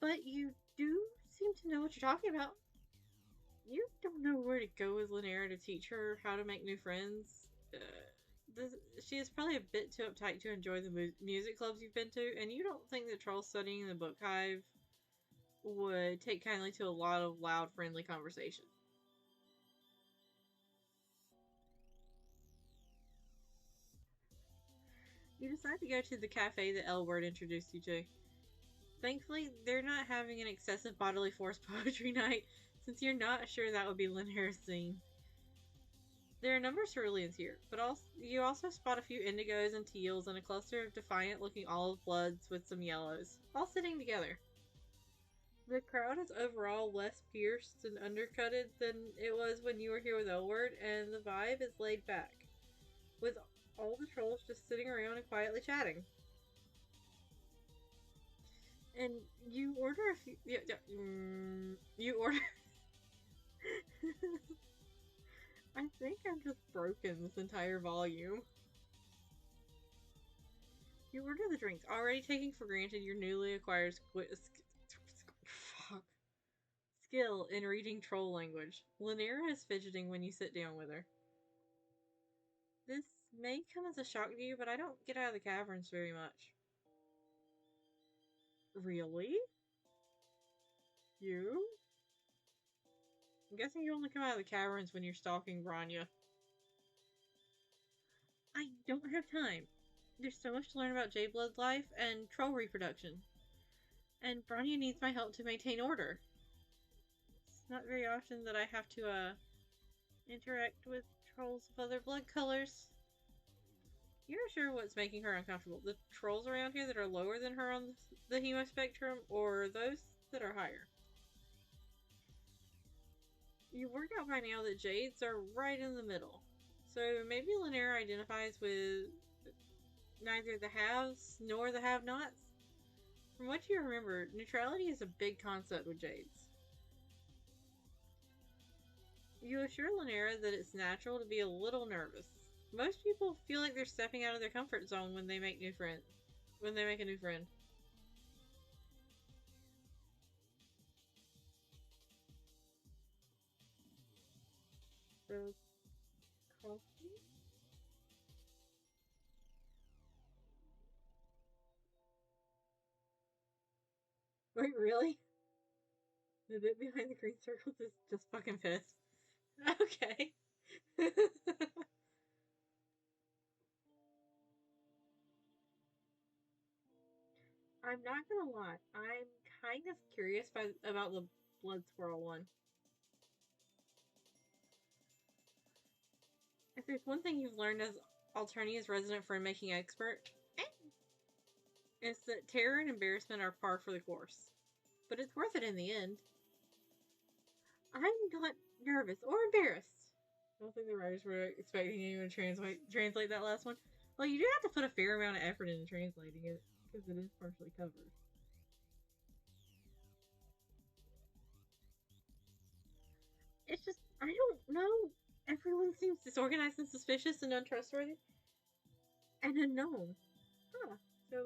But you do seem to know what you're talking about. You don't know where to go with Lanera to teach her how to make new friends. She is probably a bit too uptight to enjoy the music clubs you've been to, and you don't think that Troll studying in the book hive would take kindly to a lot of loud, friendly conversation. You decide to go to the cafe that Elward introduced you to. Thankfully, they're not having an excessive bodily force poetry night, since you're not sure that would be Lanera's scene. There are a number of ceruleans here, but you also spot a few indigos and teals and a cluster of defiant-looking olive bloods with some yellows, all sitting together. The crowd is overall less pierced and undercutted than it was when you were here with Elward, and the vibe is laid back, with all the trolls just sitting around and quietly chatting. And you order a few... you order... I think I'm just broken this entire volume. You order the drinks, already taking for granted your newly acquired skill in reading troll language. Lanera is fidgeting when you sit down with her. This may come as a shock to you, but I don't get out of the caverns very much. Really? You? I'm guessing you only come out of the caverns when you're stalking Branya. I don't have time. There's so much to learn about J-Blood's life and troll reproduction. And Branya needs my help to maintain order. It's not very often that I have to, interact with trolls of other blood colors. You're not sure what's making her uncomfortable. The trolls around here that are lower than her on the hemo spectrum, or those that are higher. You've worked out by now that Jades are right in the middle. So maybe Lanera identifies with neither the haves nor the have-nots. From what you remember, neutrality is a big concept with Jades. You assure Lanera that it's natural to be a little nervous. Most people feel like they're stepping out of their comfort zone when they make a new friend. So, coffee? Wait, really? The bit behind the green circles is just fucking pissed. Okay. I'm not gonna lie, I'm kind of curious about the blood swirl one. If there's one thing you've learned as Alternia's resident friend making expert, it's that terror and embarrassment are par for the course. But it's worth it in the end. I'm not nervous or embarrassed. I don't think the writers were expecting you to translate that last one. Well, you do have to put a fair amount of effort into translating it, because it is partially covered. It's just, I don't know. Everyone seems disorganized and suspicious and untrustworthy. And unknown. Huh. So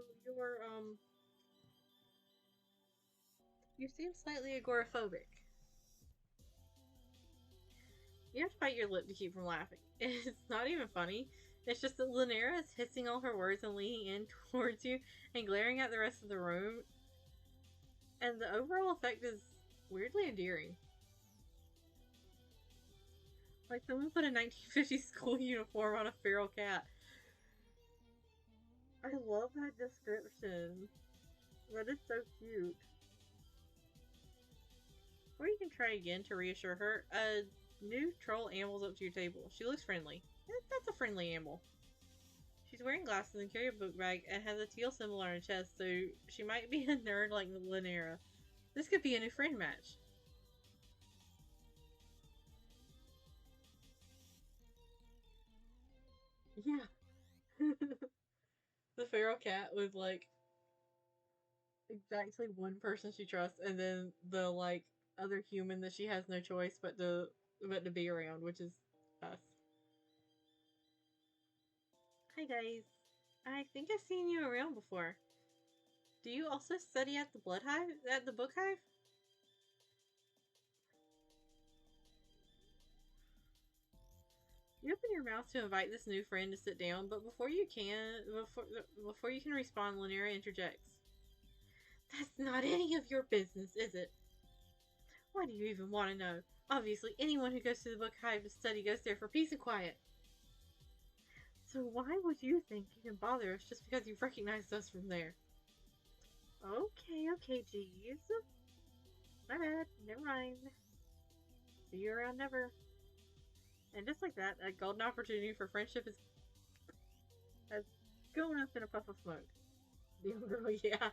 you seem slightly agoraphobic. You have to bite your lip to keep from laughing. It's not even funny. It's just that Lanera is hissing all her words and leaning in towards you and glaring at the rest of the room. And the overall effect is weirdly endearing. Like someone put a 1950s school uniform on a feral cat. I love that description. That is so cute. Or you can try again to reassure her. A new troll ambles up to your table. She looks friendly. That's a friendly amble. She's wearing glasses and carries a book bag and has a teal symbol on her chest, so she might be a nerd like Lanera. This could be a new friend match. Yeah. The feral cat with like exactly one person she trusts, and then the like other human that she has no choice but to be around, which is us. Hi guys. I think I've seen you around before. Do you also study at the Blood Hive? At the Book Hive? You open your mouth to invite this new friend to sit down, but before you can respond, Lanera interjects. That's not any of your business, is it? Why do you even want to know? Obviously, anyone who goes to the Book Hive to study goes there for peace and quiet. So why would you think you can bother us just because you've recognized us from there? Okay, geez. My bad, never mind. See you around never. And just like that, a golden opportunity for friendship is going up in a puff of smoke. The young girl, yeah.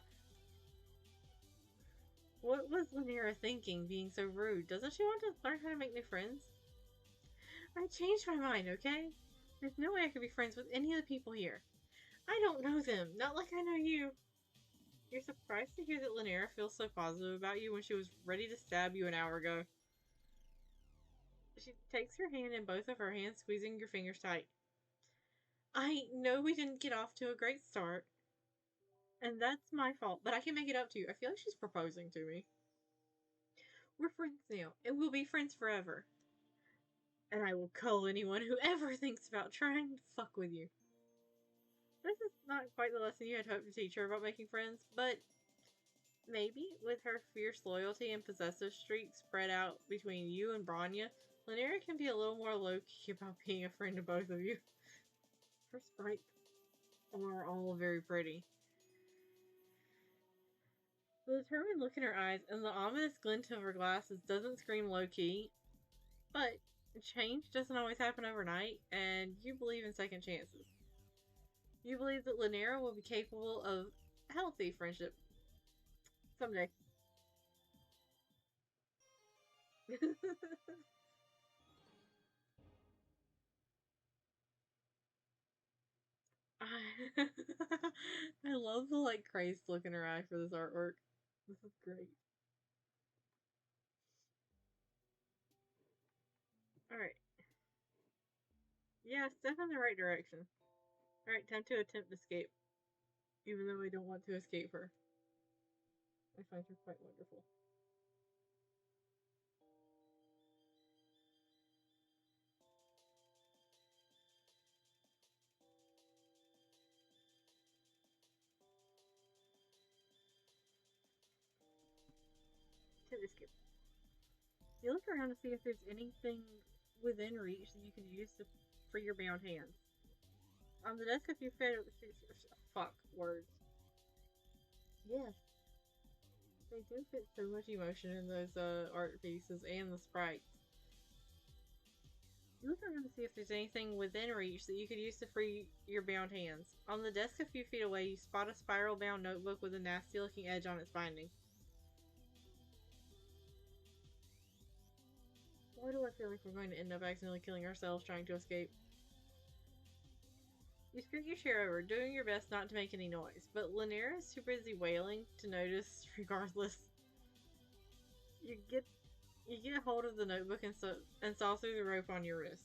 What was Lanera thinking, being so rude? Doesn't she want to learn how to make new friends? I changed my mind, okay? There's no way I could be friends with any of the people here. I don't know them, not like I know you. You're surprised to hear that Lanera feels so positive about you when she was ready to stab you an hour ago. She takes your hand in both of her hands, squeezing your fingers tight. I know we didn't get off to a great start, and that's my fault, but I can make it up to you. I feel like she's proposing to me. We're friends now, and we'll be friends forever. And I will cull anyone who ever thinks about trying to fuck with you. This is not quite the lesson you had hoped to teach her about making friends, but maybe with her fierce loyalty and possessive streak spread out between you and Branya, Lanera can be a little more low-key about being a friend to both of you. Her sprites are all very pretty. The determined look in her eyes and the ominous glint of her glasses doesn't scream low-key, but change doesn't always happen overnight, and you believe in second chances. You believe that Lanera will be capable of healthy friendship someday. I love the like crazed look in her eye for this artwork. This is great. Alright. Yeah, step in the right direction. Alright, time to attempt escape. Even though I don't want to escape her. I find her quite wonderful. Attempt escape. You look around to see if there's anything within reach that you can use to free your bound hands. On the desk, if you fed fuck words. Yes, they do fit so much emotion in those art pieces and the sprites. You look around to see if there's anything within reach that you could use to free your bound hands. On the desk a few feet away, you spot a spiral-bound notebook with a nasty-looking edge on its binding. Why do I feel like we're going to end up accidentally killing ourselves trying to escape? You scoot your chair over, doing your best not to make any noise, but Lanier is too busy wailing to notice regardless. You get hold of the notebook and saw through the rope on your wrist.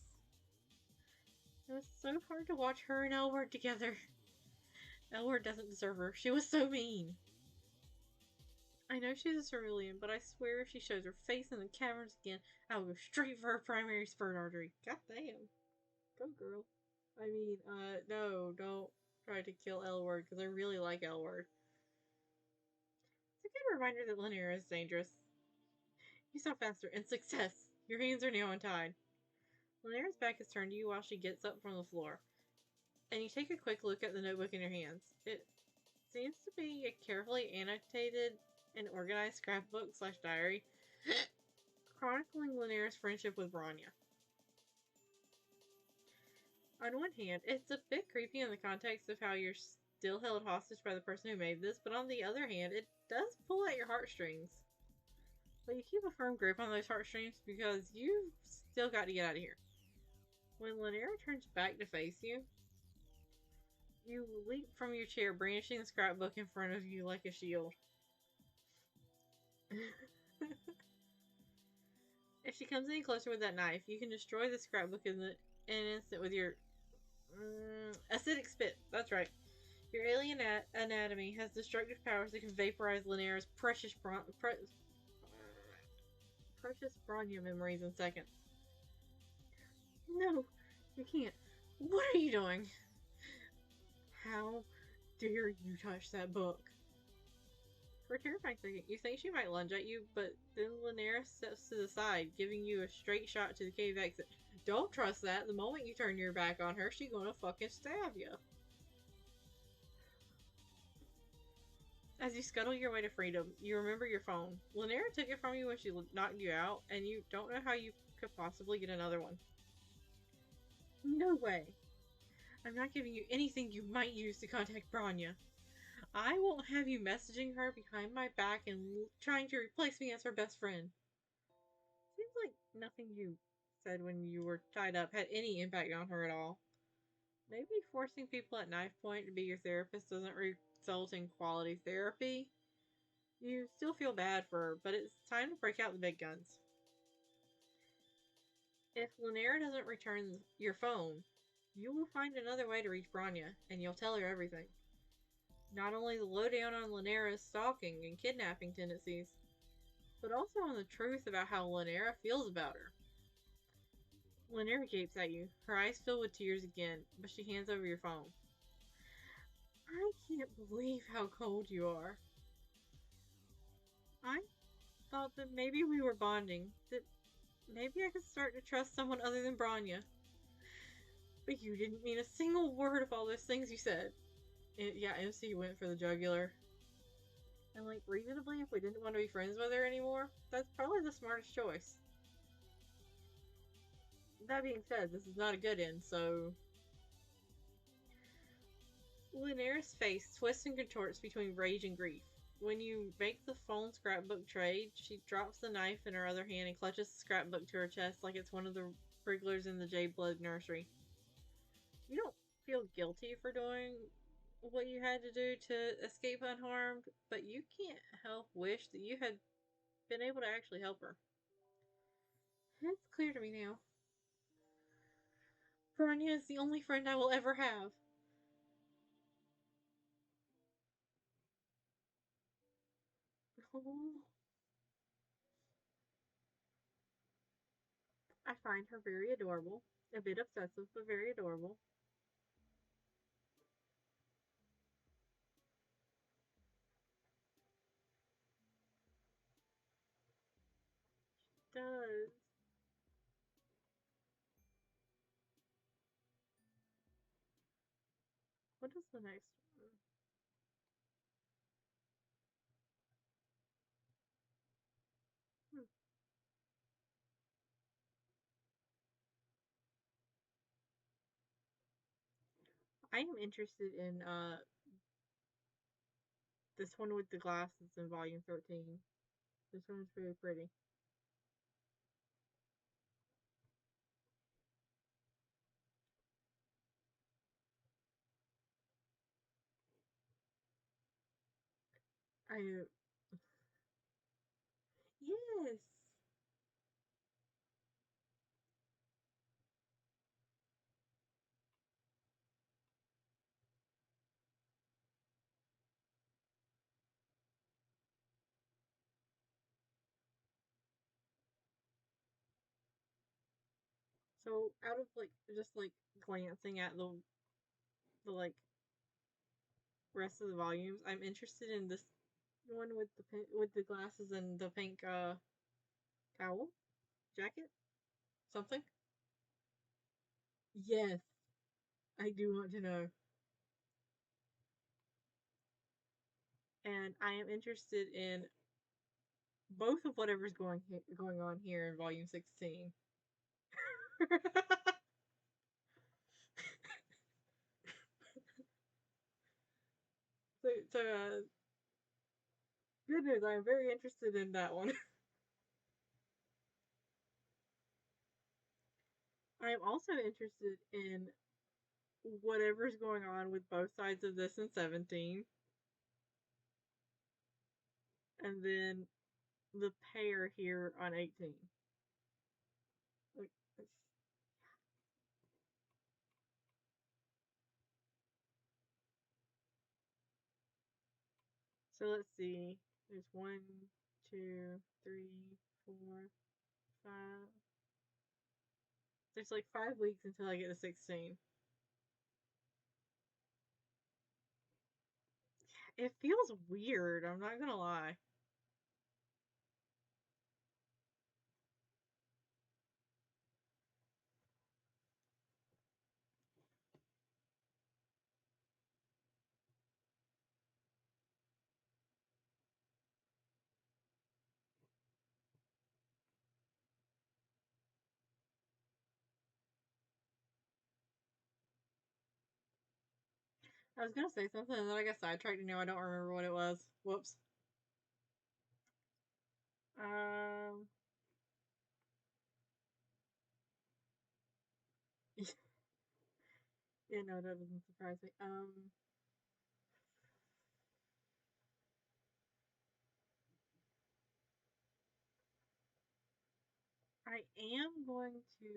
It was so hard to watch her and Elward together. Elward doesn't deserve her. She was so mean. I know she's a cerulean, but I swear if she shows her face in the caverns again, I will go straight for her primary spurt artery. God damn. Go, girl. I mean, no, don't try to kill Elward, because I really like Elward. It's a good reminder that Lanier is dangerous. You saw faster, and success! Your hands are now untied. Lanier's back is turned to you while she gets up from the floor, and you take a quick look at the notebook in your hands. It seems to be a carefully annotated and organized scrapbook / diary chronicling Lanier's friendship with Bronya. On one hand, it's a bit creepy in the context of how you're still held hostage by the person who made this, but on the other hand, it does pull at your heartstrings. But you keep a firm grip on those heartstrings because you've still got to get out of here. When Lanier turns back to face you, you leap from your chair, brandishing the scrapbook in front of you like a shield. If she comes any closer with that knife, you can destroy the scrapbook in an instant with your acidic spit. That's right. Your alien anatomy has destructive powers that can vaporize Lanier's precious Bronya memories in seconds. No, you can't. What are you doing? How dare you touch that book? For a terrifying second, you think she might lunge at you, but then Lanier steps to the side, giving you a straight shot to the cave exit. Don't trust that. The moment you turn your back on her, she's gonna fucking stab you. As you scuttle your way to freedom, you remember your phone. Lanier took it from you when she knocked you out, and you don't know how you could possibly get another one. No way. I'm not giving you anything you might use to contact Bronya. I won't have you messaging her behind my back and trying to replace me as her best friend. Seems like nothing you said when you were tied up had any impact on her at all. Maybe forcing people at knife point to be your therapist doesn't result in quality therapy. You still feel bad for her, but it's time to break out the big guns. If Lanier doesn't return your phone, you will find another way to reach Bronya, and you'll tell her everything. Not only the lowdown on Lanera's stalking and kidnapping tendencies, but also on the truth about how Lanera feels about her. Lanera gapes at you, her eyes fill with tears again, but she hands over your phone. I can't believe how cold you are. I thought that maybe we were bonding, that maybe I could start to trust someone other than Bronya. But you didn't mean a single word of all those things you said. Yeah, MC went for the jugular. And like, reasonably, if we didn't want to be friends with her anymore, that's probably the smartest choice. That being said, this is not a good end, so... Lanera's face twists and contorts between rage and grief. when you make the phone scrapbook trade, she drops the knife in her other hand and clutches the scrapbook to her chest like it's one of the Wrigglers in the Jade Blood nursery. You don't feel guilty for doing what you had to do to escape unharmed, but you can't help wish that you had been able to actually help her. It's clear to me now. Grania is the only friend I will ever have. Oh. I find her very adorable. A bit obsessive, but very adorable. Does. What is the next one? Hmm. I am interested in this one with the glasses in volume 13. This one's very pretty. I yes. So out of like just like glancing at the like rest of the volumes, I'm interested in this one with the glasses and the pink towel jacket something. Yes, I do want to know, and I am interested in both of whatever's going on here in volume 16. So good news. I am very interested in that one. I am also interested in whatever's going on with both sides of this in 17, and then the pair here on 18. Like, so let's see. There's one, two, three, four, five. There's like 5 weeks until I get to 16. It feels weird, I'm not gonna lie. I was gonna say something and then I got sidetracked and now I don't remember what it was. Whoops. Um, yeah, no, that doesn't surprise me. I am going to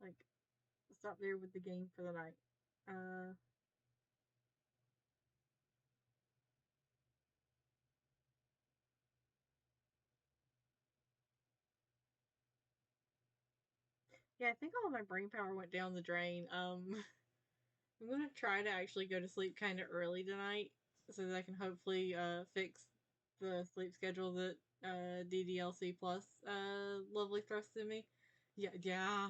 like stop there with the game for the night. Uh, yeah, I think all my brain power went down the drain. I'm gonna try to actually go to sleep kind of early tonight so that I can hopefully fix the sleep schedule that DDLC Plus lovely thrusted me. Yeah, yeah.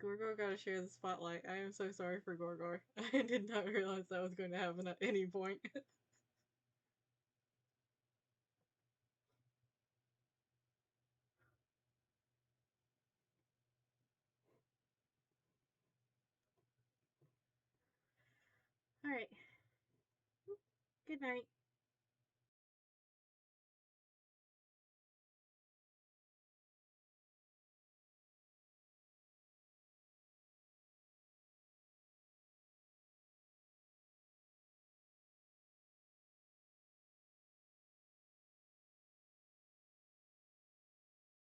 Gorgor got to share the spotlight. I am so sorry for Gorgor. I did not realize that was going to happen at any point. All right. Good night.